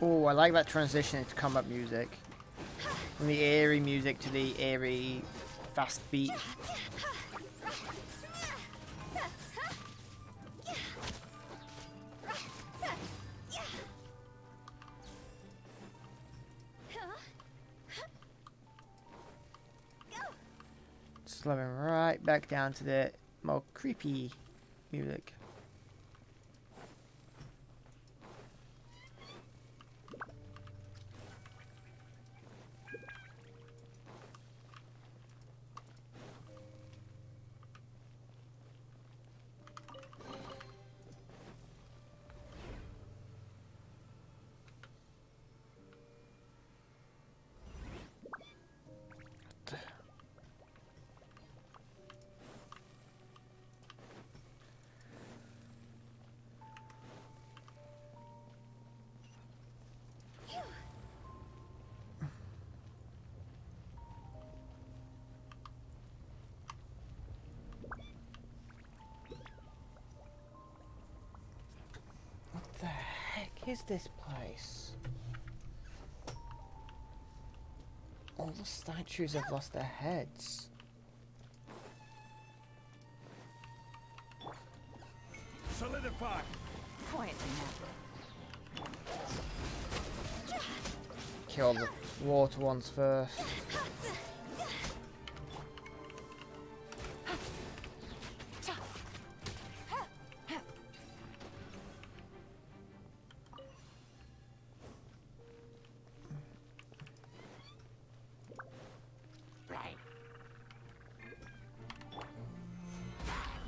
Oh, I like that transition into combat music. From the eerie music to the eerie fast beat. Slowing right back down to the more creepy music. What the heck is this place? All the statues have lost their heads. Solidify! Quietly now. Kill the water ones first.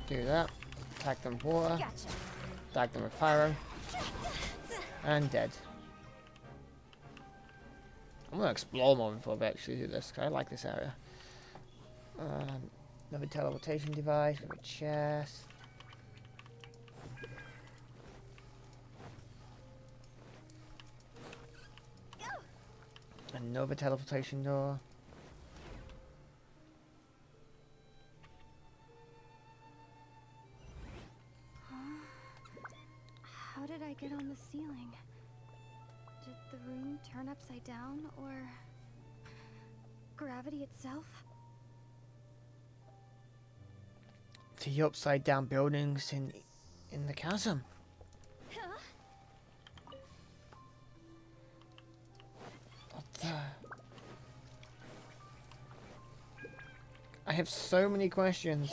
Do that. Attack them with water. Gotcha. Attack them with pyro. And dead. I'm gonna explore more before we actually do this, because I like this area. Another teleportation device with a chest. Another teleportation door. How did I get on the ceiling? Did the room turn upside down, or gravity itself? The upside down buildings in the chasm. What the? I have so many questions.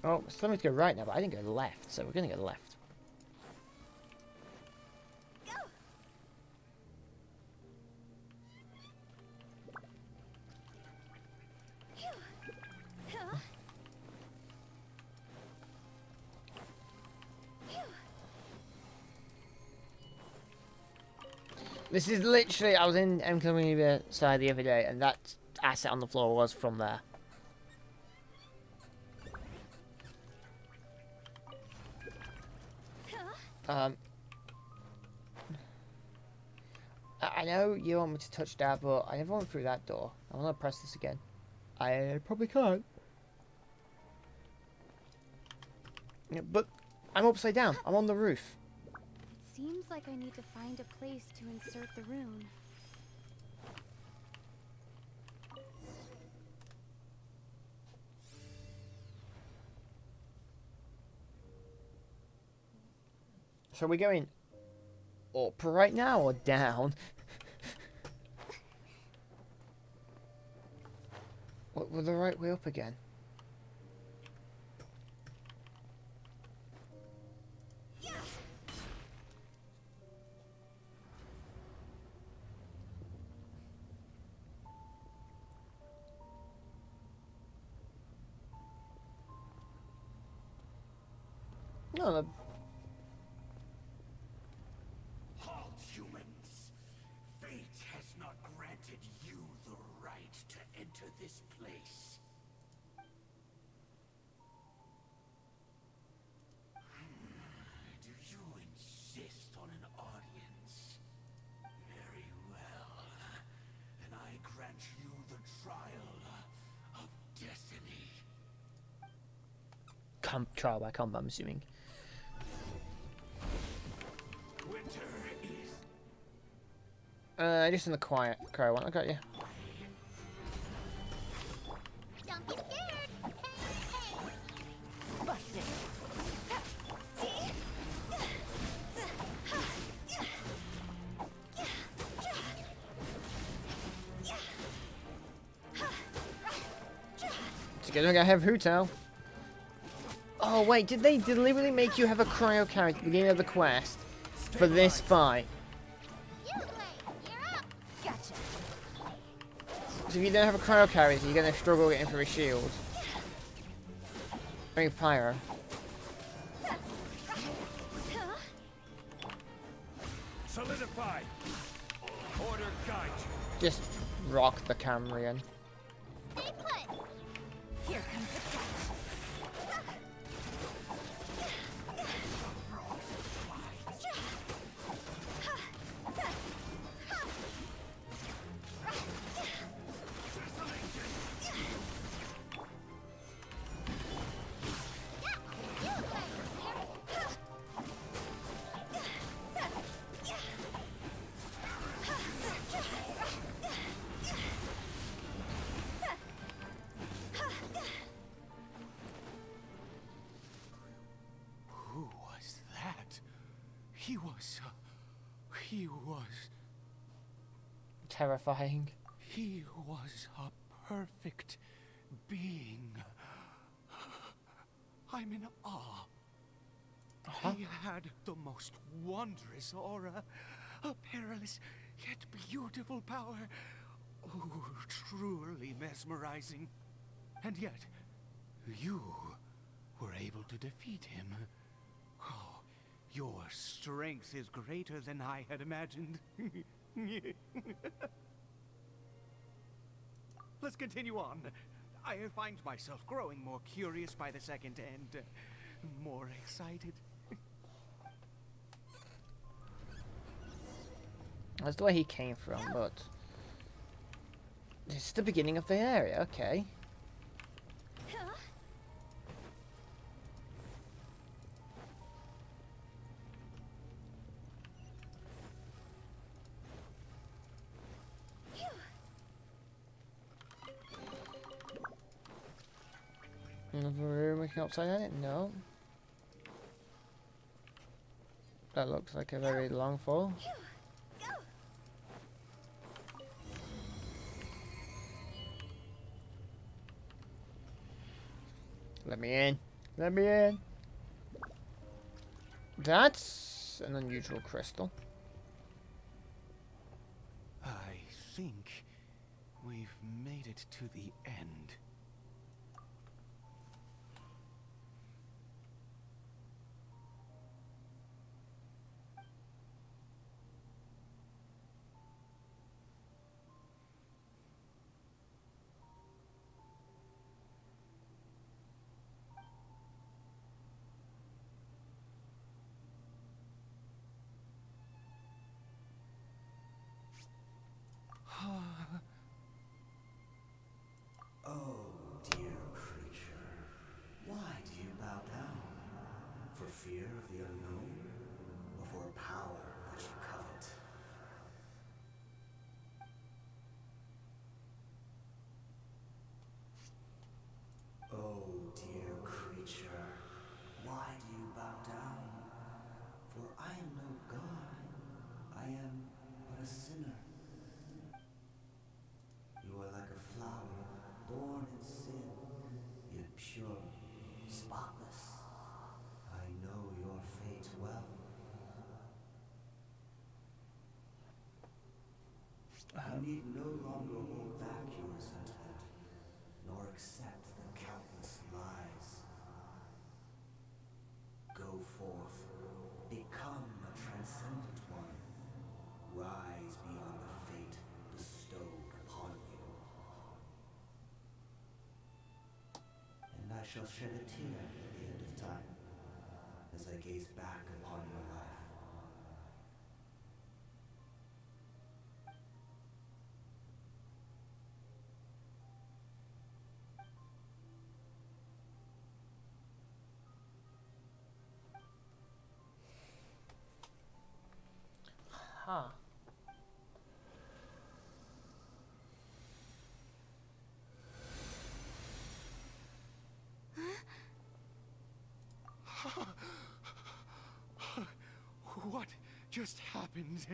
Oh, it's telling me to go right now, but I didn't go left, so we're going to go left. This is literally, I was in M Community side the other day, and that asset on the floor was from there. I know you want me to touch that, but I never went through that door. I want to press this again. I probably can't. Yeah, but I'm upside down. I'm on the roof. It seems like I need to find a place to insert the rune. So are we going up right now or down? What, we're the right way up again. No, the Halt, humans! Fate has not granted you the right to enter this place. Do you insist on an audience? Very well. Then I grant you the trial of destiny. trial by combat, I'm assuming. Winter is Just in the quiet crow one. I got you. Don't be scared. Busted. Together I have Hotel. Oh wait, did they deliberately make you have a cryo character at the beginning of the quest for this fight? You Blade, you're up. Gotcha. So if you don't have a cryo character, you're gonna struggle getting through a shield. I mean pyro. Solidify. Order guide you. Just rock the Cambrian. Stay put. Here comes the catch. Who was that? He was Terrifying. He was a perfect being. I'm in awe. He had the most wondrous aura, a perilous yet beautiful power. Oh, truly mesmerizing. And yet, you were able to defeat him. Oh, your strength is greater than I had imagined. Let's continue on. I find myself growing more curious by the second and more excited. That's the way he came from, but this is the beginning of the area. Okay. Another room we can upside down it? No. That looks like a very long fall. Let me in. Let me in. That's an unusual crystal. I think we've made it to the end. fear of the unknown, or for power that you covet? Oh, dear creature, why do you bow down? For I am no god. I am but a sinner. You are like a flower, born in sin, yet pure, spotless. I know your fate well. You need no longer hold back your resentment, nor accept the countless lies. Go forth, become a transcendent one. Rise beyond the fate bestowed upon you. And I shall shed a tear at the end of time, as I gaze back upon your life. Huh. What just happened?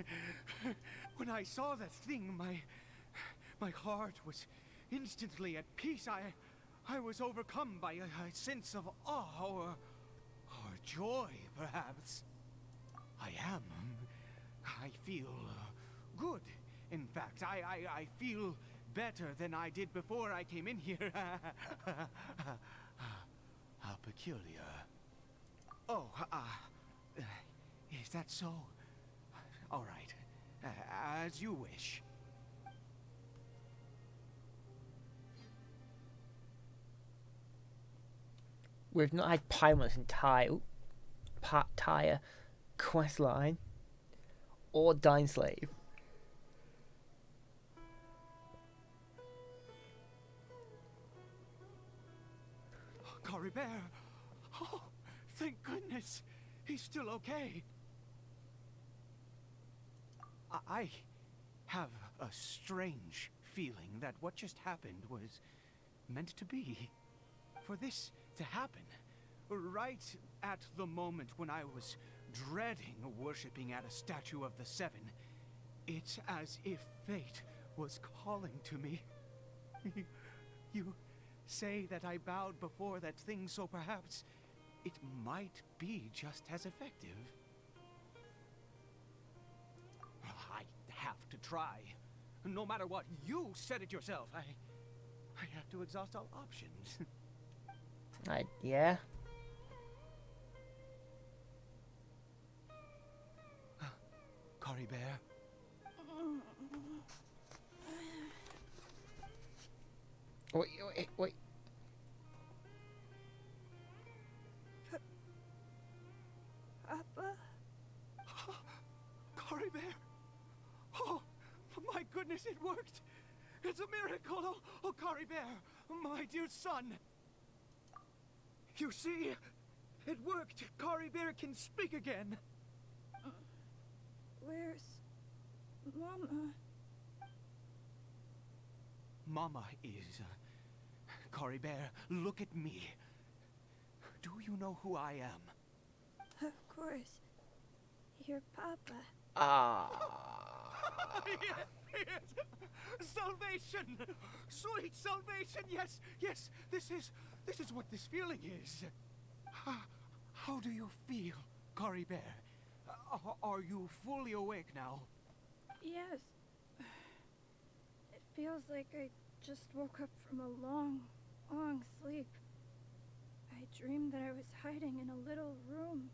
When I saw that thing, my heart was instantly at peace. I was overcome by a sense of awe or joy, perhaps. I feel good. In fact, I feel better than I did before I came in here. How peculiar. Oh, is that so? All right, as you wish. We've not had Paimon's entire quest line or Dying Slave. Coribert! Oh, thank goodness! He's still okay. I have a strange feeling that what just happened was meant to be. For this to happen, right at the moment when I was dreading worshipping at a statue of the Seven, it's as if fate was calling to me. You say that I bowed before that thing, so perhaps it might be just as effective. I have to try. No matter what, you said it yourself. I have to exhaust all options. Yeah. Coribert. Wait. Papa? Coribert! Oh, my goodness, it worked! It's a miracle! Oh, Coribert, my dear son! You see, it worked! Coribert can speak again! Where's Mama? Mama is... Coribert, look at me. Do you know who I am? Of course. Your Papa. Yes! Salvation! Sweet salvation! Yes! This is what this feeling is. How do you feel, Coribert? Are you fully awake now? Yes. It feels like I just woke up from a long sleep. I dreamed that I was hiding in a little room.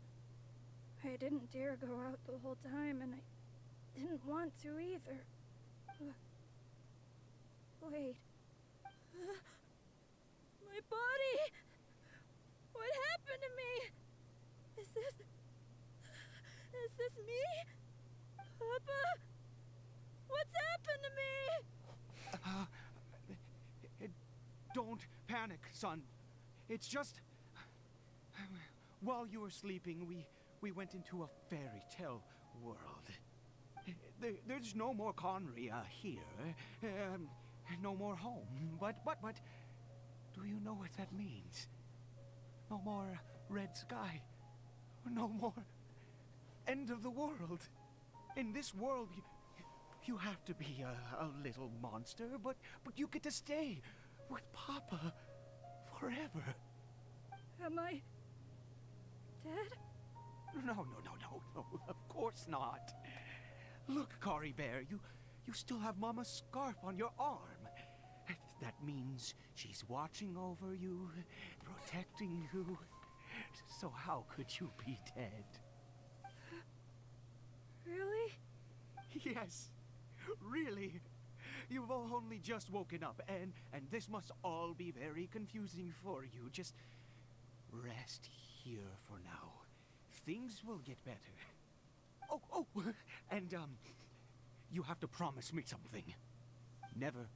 I didn't dare go out the whole time, and I didn't want to either. Wait. My body! What happened to me? Is this me? Papa? What's happened to me? Don't panic, son. It's just... while you were sleeping, we went into a fairy tale world. There's no more Conria here, no more home. But, do you know what that means? No more red sky, no more end of the world. In this world, you have to be a little monster, but you get to stay with Papa forever. Am I dead? No, of course not. Look, Kari Bear, you still have Mama's scarf on your arm. That means she's watching over you, protecting you. So how could you be dead? Really? Yes, really. You've only just woken up, and this must all be very confusing for you. Just rest here for now. Things will get better. Oh, and you have to promise me something. Never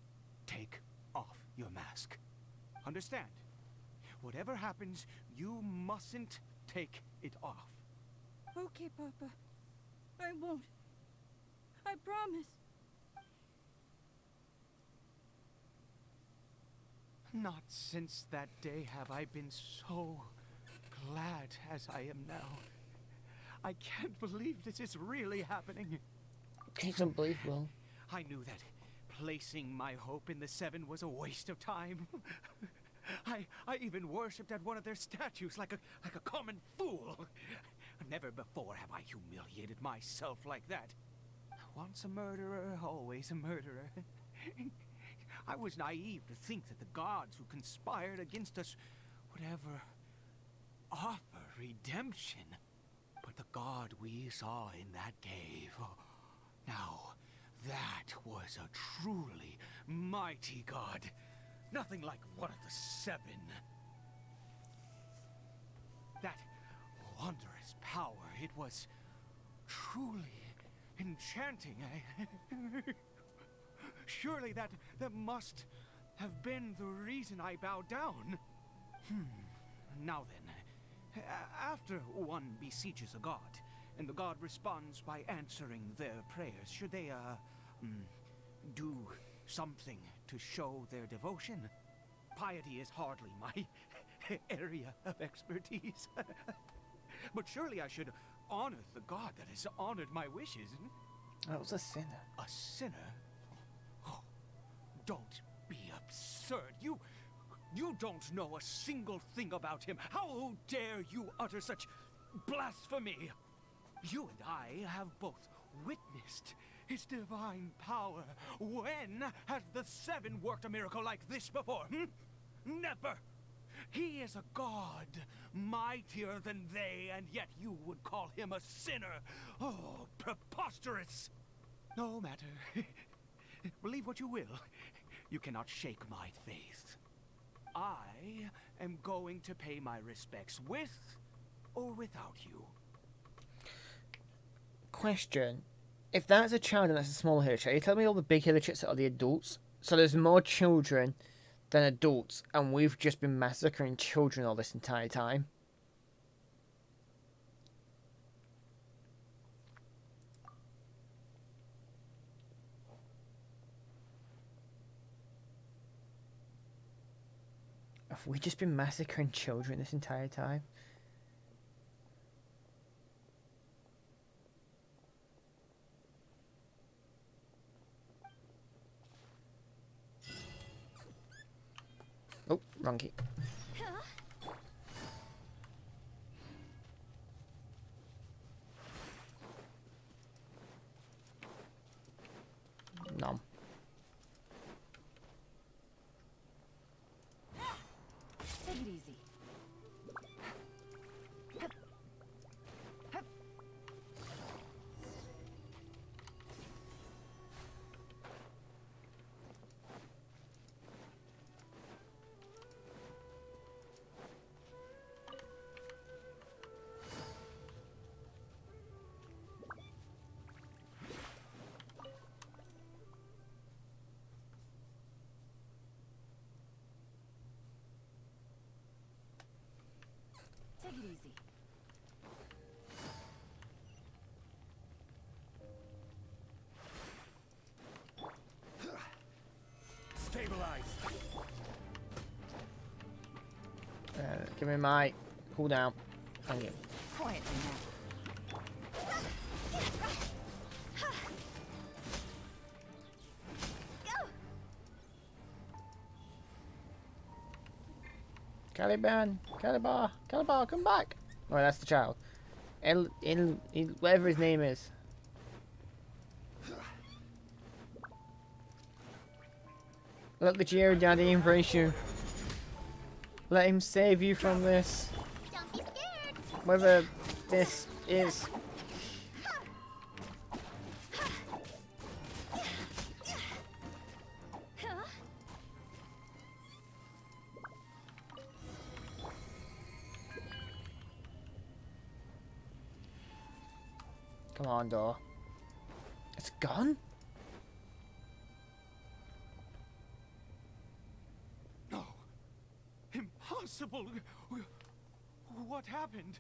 take off your mask. Understand? Whatever happens, you mustn't take it off. Okay, Papa. I won't. I promise. Not since that day have I been so glad as I am now. I can't believe this is really happening. It's unbelievable. I knew that placing my hope in the Seven was a waste of time. I even worshipped at one of their statues like a common fool. Never before have I humiliated myself like that. Once a murderer, always a murderer. I was naive to think that the gods who conspired against us would ever offer redemption. But the god we saw in that cave, now that was a truly mighty god. Nothing like one of the Seven. That wondrous power, it was truly enchanting. Surely that must have been the reason I bowed down. Now then, after one besieges a god, and the god responds by answering their prayers, should they, do something to show their devotion? Piety is hardly my area of expertise. But surely I should honor the god that has honored my wishes. That was a sinner. A sinner? Oh, don't be absurd. You don't know a single thing about him. How dare you utter such blasphemy? You and I have both witnessed his divine power. When has the Seven worked a miracle like this before? Never! He is a god, mightier than they, and yet you would call him a sinner. Oh, preposterous! No matter. Believe what you will. You cannot shake my faith. I am going to pay my respects with or without you. Question. If that's a child and that's a small hillitch, are you telling me all the big hillitches are the adults? So there's more children than adults, and we've just been massacring children all this entire time? Have we just been massacring children this entire time? Oh, wrong key. Nom. Take it easy. Take it easy. Give me my cooldown. Thank you. Quietly now. Caliban, Calibar, come back! Oh, that's the child. Whatever his name is. Let the Geo Daddy embrace you. Let him save you from this. Don't be scared. Whether this is... Come on, door. It's gone? No. Impossible. What happened?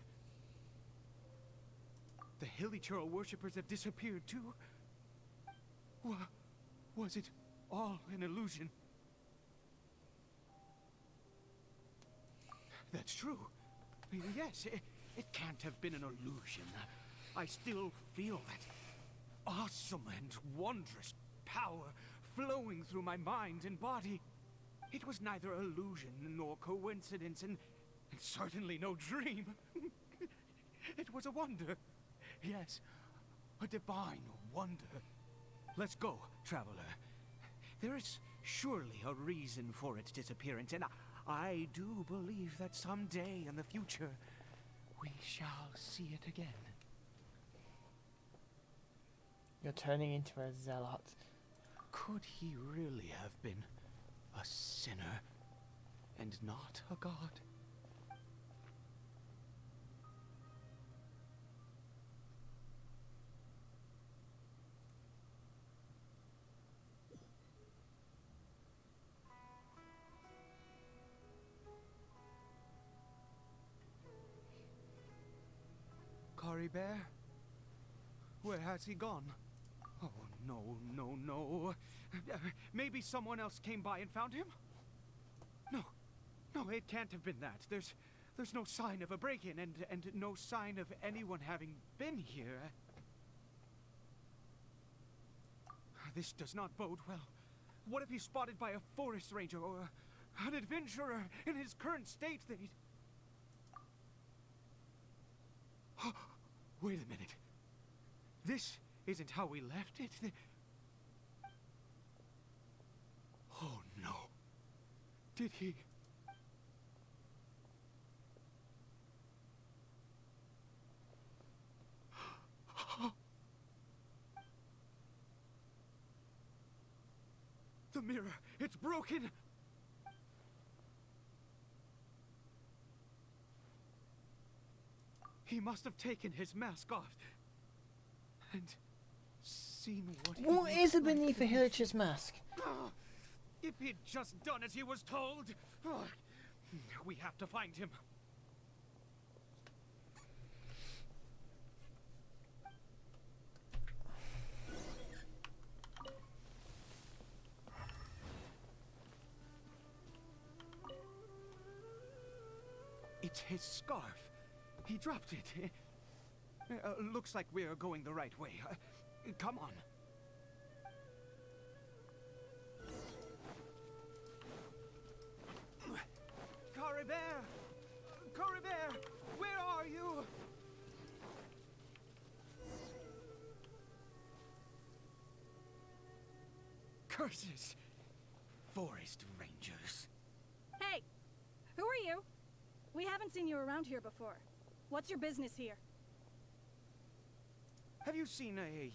The Hilly Churl worshippers have disappeared too? Was it all an illusion? That's true. Yes, it can't have been an illusion. I still feel that awesome and wondrous power flowing through my mind and body. It was neither illusion nor coincidence, and certainly no dream. It was a wonder. Yes, a divine wonder. Let's go, traveler. There is surely a reason for its disappearance, and I do believe that someday in the future we shall see it again. You're turning into a zealot. Could he really have been a sinner and not a god? Cory Bear? Where has he gone? Oh, no. Maybe someone else came by and found him? No, it can't have been that. There's no sign of a break-in and no sign of anyone having been here. This does not bode well. What if he's spotted by a forest ranger or an adventurer in his current state? They'd... Wait a minute. This isn't how we left it. Oh no. Did he... The mirror, it's broken. He must have taken his mask off and seen What is it beneath the Hillich's mask? If he'd just done as he was told. We have to find him. It's his scarf. He dropped it. Looks like we're going the right way. Come on. Cory Bear! Cory Bear! Where are you? Curses! Forest rangers. Hey! Who are you? We haven't seen you around here before. What's your business here? Have you seen a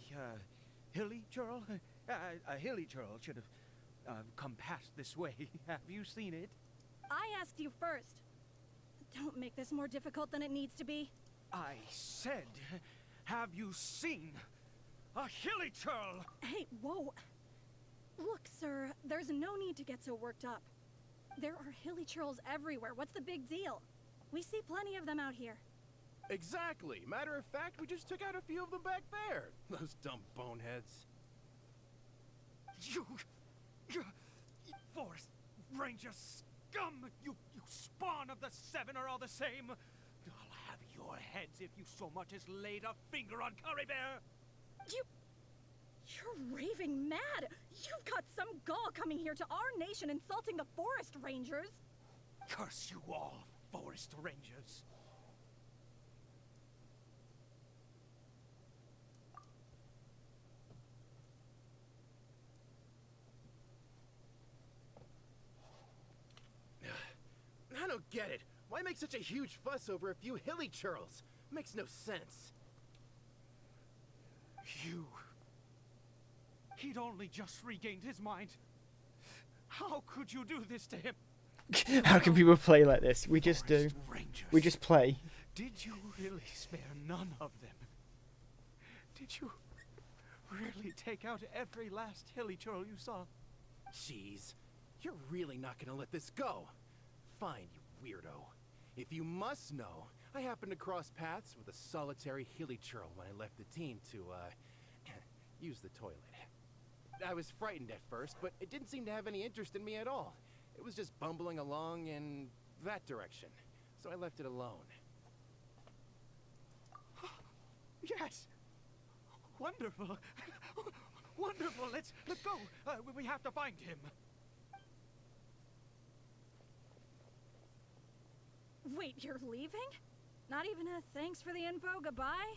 hilly churl? A hilly churl should have come past this way. Have you seen it? I asked you first. Don't make this more difficult than it needs to be. I said, have you seen a hilly churl? Hey, whoa. Look, sir, there's no need to get so worked up. There are hilly churls everywhere. What's the big deal? We see plenty of them out here. Exactly. Matter of fact, we just took out a few of them back there. Those dumb boneheads. You forest ranger scum! You spawn of the Seven are all the same! I'll have your heads if you so much as laid a finger on Curry Bear! You're raving mad! You've got some gall coming here to our nation insulting the forest rangers! Curse you all, forest rangers! I don't get it. Why make such a huge fuss over a few hilly churls? Makes no sense. He'd only just regained his mind. How could you do this to him? How can people play like this? We just do. Rangers. We just play. Did you really spare none of them? Did you really take out every last hilly churl you saw? Jeez, you're really not gonna let this go. Fine, you weirdo. If you must know, I happened to cross paths with a solitary hilly churl when I left the team to, use the toilet. I was frightened at first, but it didn't seem to have any interest in me at all. It was just bumbling along in that direction, so I left it alone. Yes! Wonderful! Wonderful! Let's go! We have to find him! Wait, you're leaving? Not even a thanks for the info, goodbye?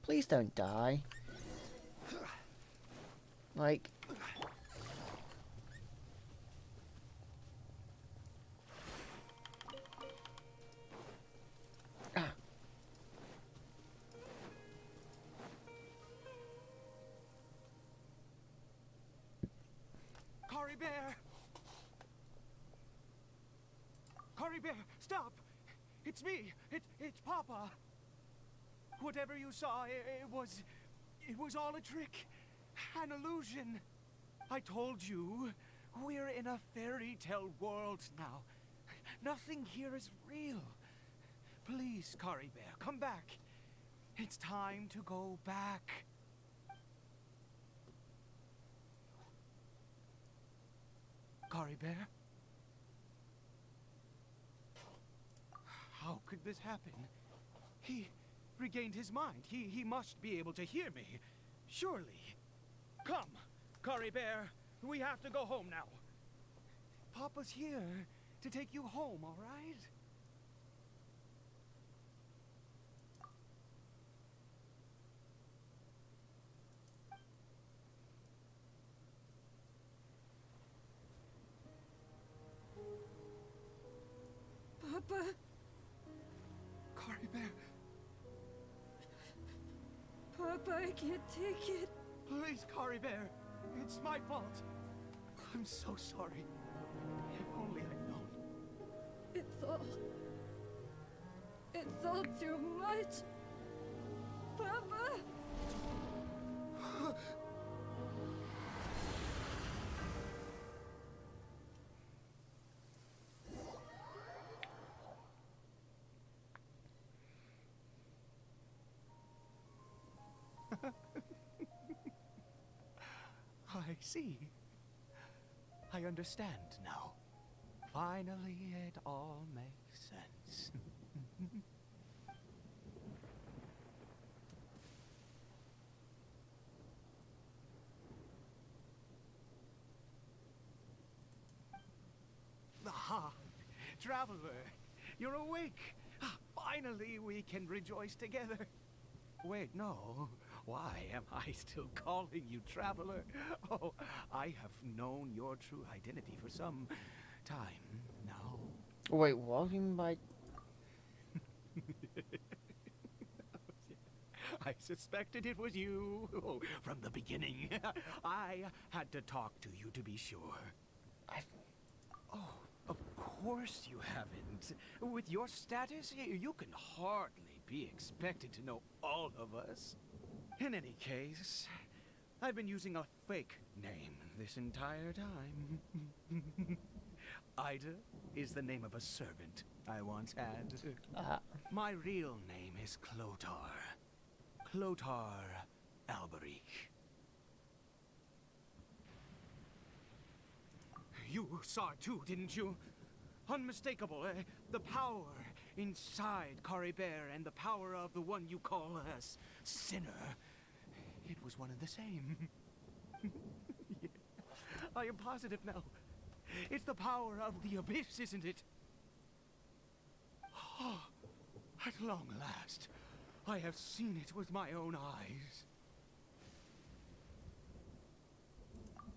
Please don't die. Like... Ah. Curry Bear! Curry Bear, stop! It's me! It's Papa! Whatever you saw, it was all a trick. An illusion. I told you, we're in a fairy tale world now. Nothing here is real. Please, Curry Bear, come back. It's time to go back. Curry Bear? How could this happen? He regained his mind. He must be able to hear me. Surely. Come, Curry Bear. We have to go home now. Papa's here to take you home, all right? Papa? Curry Bear, Papa, I can't take it. please, Curry Bear. It's my fault. I'm so sorry. If only I'd known. It's all too much. Papa? I see. I understand now. Finally, it all makes sense. Ah, traveler, you're awake. Finally, we can rejoice together. Wait, no. Why am I still calling you traveler? Oh, I have known your true identity for some time now. Wait, what do you mean by... I suspected it was you from the beginning. I had to talk to you to be sure. Oh, of course you haven't. With your status, you can hardly be expected to know all of us. In any case, I've been using a fake name this entire time. Ida is the name of a servant I once had. My real name is Clotar. Clotar Alberic. You saw it too, didn't you? Unmistakable, the power inside Caribert and the power of the one you call a sinner. It was one and the same. Yeah. I am positive now. It's the power of the abyss, isn't it? Oh, at long last, I have seen it with my own eyes.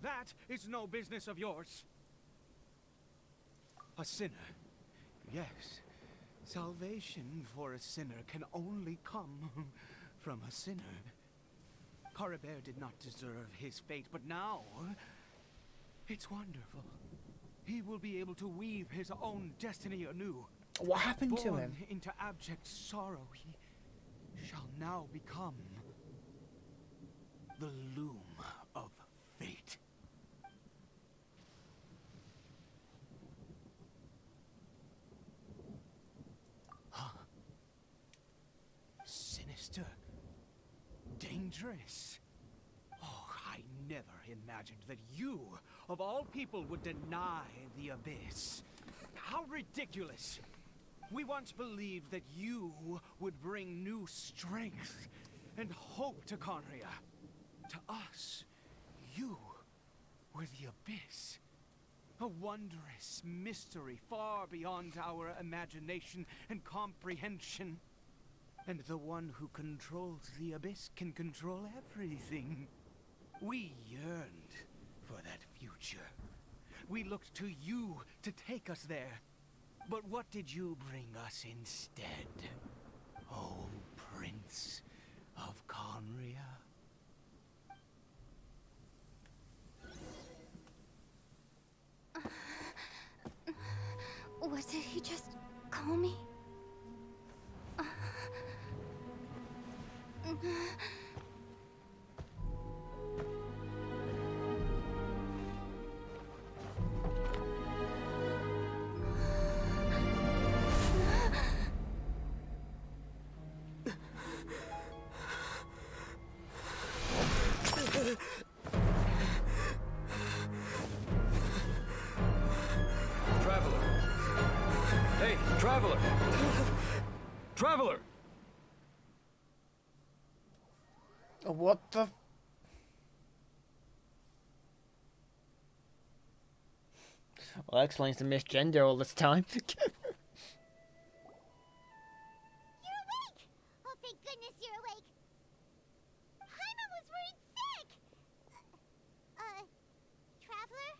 That is no business of yours. A sinner. Yes. Salvation for a sinner can only come from a sinner. Caribert did not deserve his fate, but now it's wonderful. He will be able to weave his own destiny anew. What happened to Born him? into abject sorrow, he shall now become the loom of fate. Huh? Sinister. Dangerous. Oh, I never imagined that you, of all people, would deny the abyss. How ridiculous! We once believed that you would bring new strength and hope to Conria. To us, you were the abyss. A wondrous mystery far beyond our imagination and comprehension. And the one who controls the abyss can control everything. We yearned for that future. We looked to you to take us there. But what did you bring us instead? Oh, Prince of Conria? What did he just call me? Traveler! Hey, Traveler! Traveler! What the? Well, that explains the misgender all this time. You're awake! Oh, thank goodness you're awake. Jaime was worried sick. Traveler?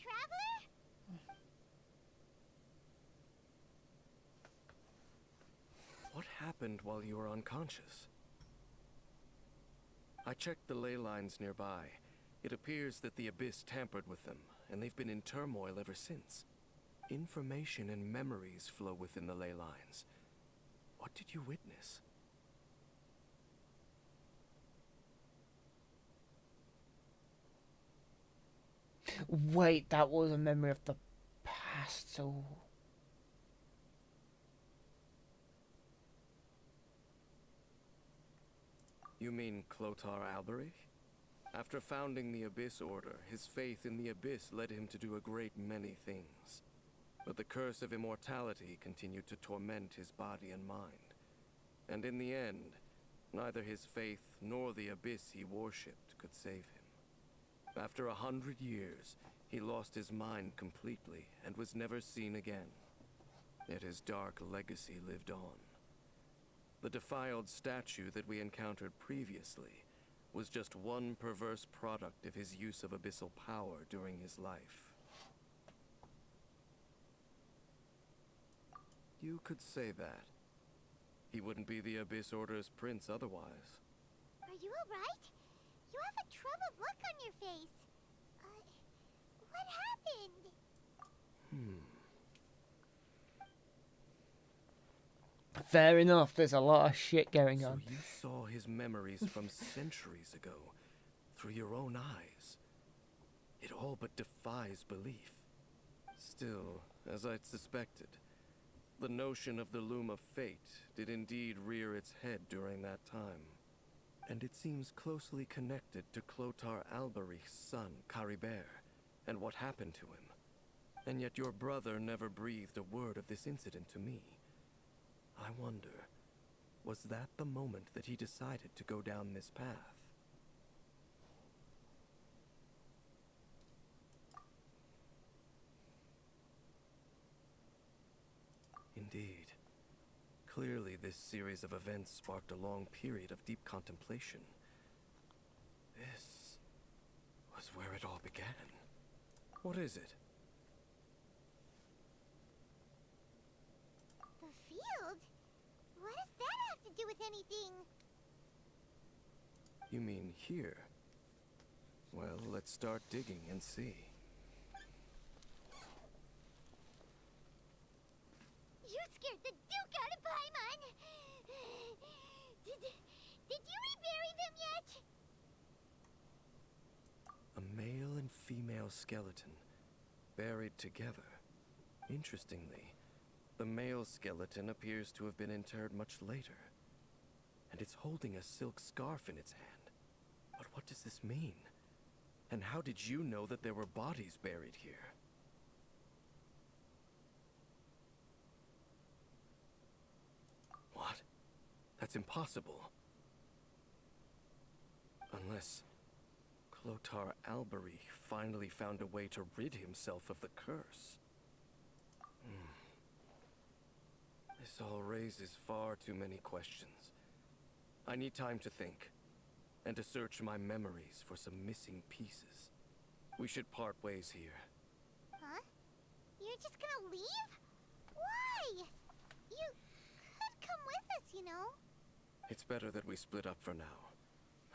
Traveler? What happened while you were unconscious? I checked the ley lines nearby. It appears that the Abyss tampered with them, and they've been in turmoil ever since. Information and memories flow within the ley lines. What did you witness? Wait, that was a memory of the past, so... You mean Clotar Alberich? After founding the Abyss Order, his faith in the Abyss led him to do a great many things. But the curse of immortality continued to torment his body and mind. And in the end, neither his faith nor the Abyss he worshipped could save him. After 100 years, he lost his mind completely and was never seen again. Yet his dark legacy lived on. The defiled statue that we encountered previously was just one perverse product of his use of abyssal power during his life. You could say that. He wouldn't be the Abyss Order's prince otherwise. Are you alright? You have a troubled look on your face. What happened? Fair enough, there's a lot of shit going So on. you saw his memories from centuries ago, through your own eyes. It all but defies belief. Still, as I'd suspected, the notion of the Loom of Fate did indeed rear its head during that time. And it seems closely connected to Clotar Alberich's son, Caribert, and what happened to him. And yet your brother never breathed a word of this incident to me. I wonder, was that the moment that he decided to go down this path? Indeed. Clearly, this series of events sparked a long period of deep contemplation. This was where it all began. What is it? The field? What does that have to do with anything? You mean here? Well, let's start digging and see. You scared the Duke out of Paimon! Did you rebury them yet? A male and female skeleton, buried together. Interestingly, the male skeleton appears to have been interred much later, and it's holding a silk scarf in its hand. But what does this mean? And how did you know that there were bodies buried here? What? That's impossible. Unless Clotar Albery finally found a way to rid himself of the curse. This all raises far too many questions. I need time to think, and to search my memories for some missing pieces. We should part ways here. Huh? You're just gonna leave? Why? You could come with us, you know? It's better that we split up for now.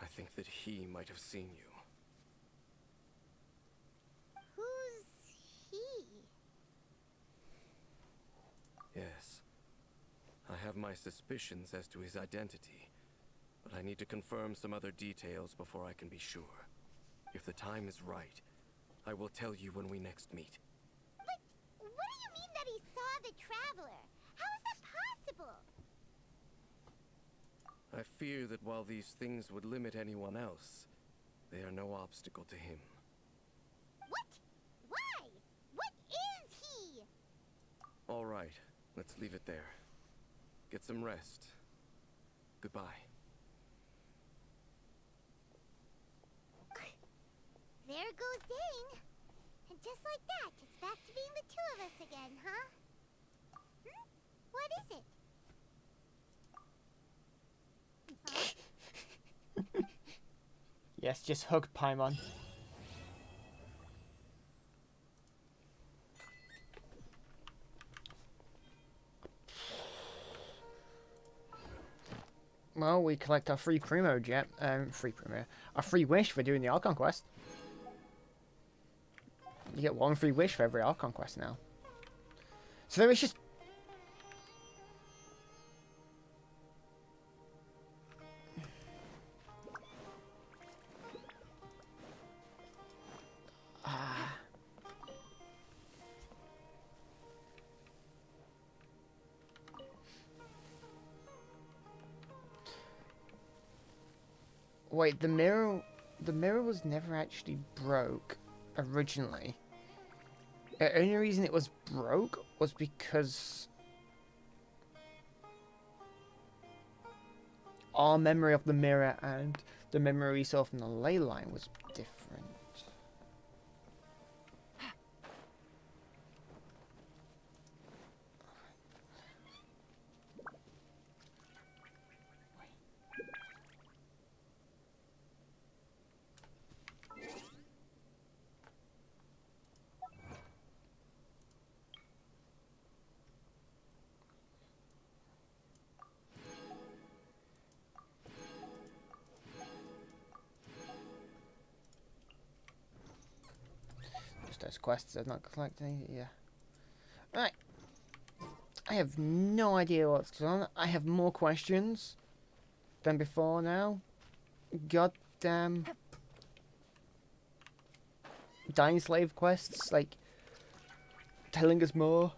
I think that he might have seen you. Who's he? Yes. I have my suspicions as to his identity, but I need to confirm some other details before I can be sure. If the time is right, I will tell you when we next meet. But what do you mean that he saw the Traveler? How is that possible? I fear that while these things would limit anyone else, they are no obstacle to him. What? Why? What is he? All right, let's leave it there. Get some rest. Goodbye. There goes Dane. And just like that, it's back to being the two of us again, huh? What is it? Huh? Yes, just hug Paimon. Well, we collect our free Primo Jet, our free wish for doing the Archon quest. You get one free wish for every Archon quest now. So there is just... Wait, the mirror was never actually broke originally. The only reason it was broke was because our memory of the mirror and the memory we saw from the ley line was different. Those quests I've not collected any, yeah. Right. I have no idea what's going on. I have more questions than before now. Goddamn. Dying Slave quests, like, telling us more,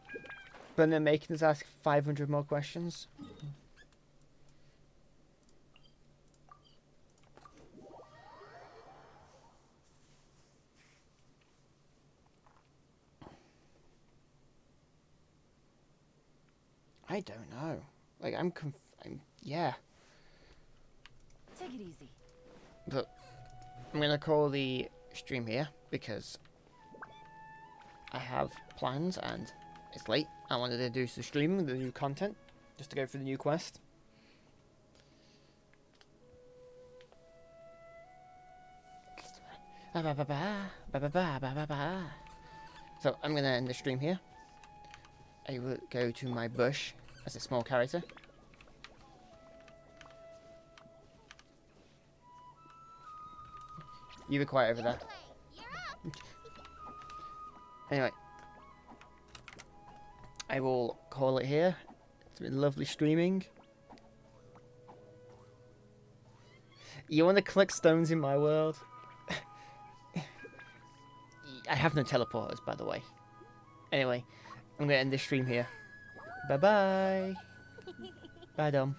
but then making us ask 500 more questions. I don't know. Like, I'm yeah. Take it easy. But I'm gonna call the stream here because I have plans and it's late. I wanted to do some streaming, the new content, just to go through the new quest. So I'm gonna end the stream here. I will go to my bush as a small character. You be quiet over there. Anyway, I will call it here. It's been lovely streaming. You want to collect stones in my world? I have no teleporters, by the way. Anyway, I'm going to end this stream here. Bye-bye. Bye, Dom.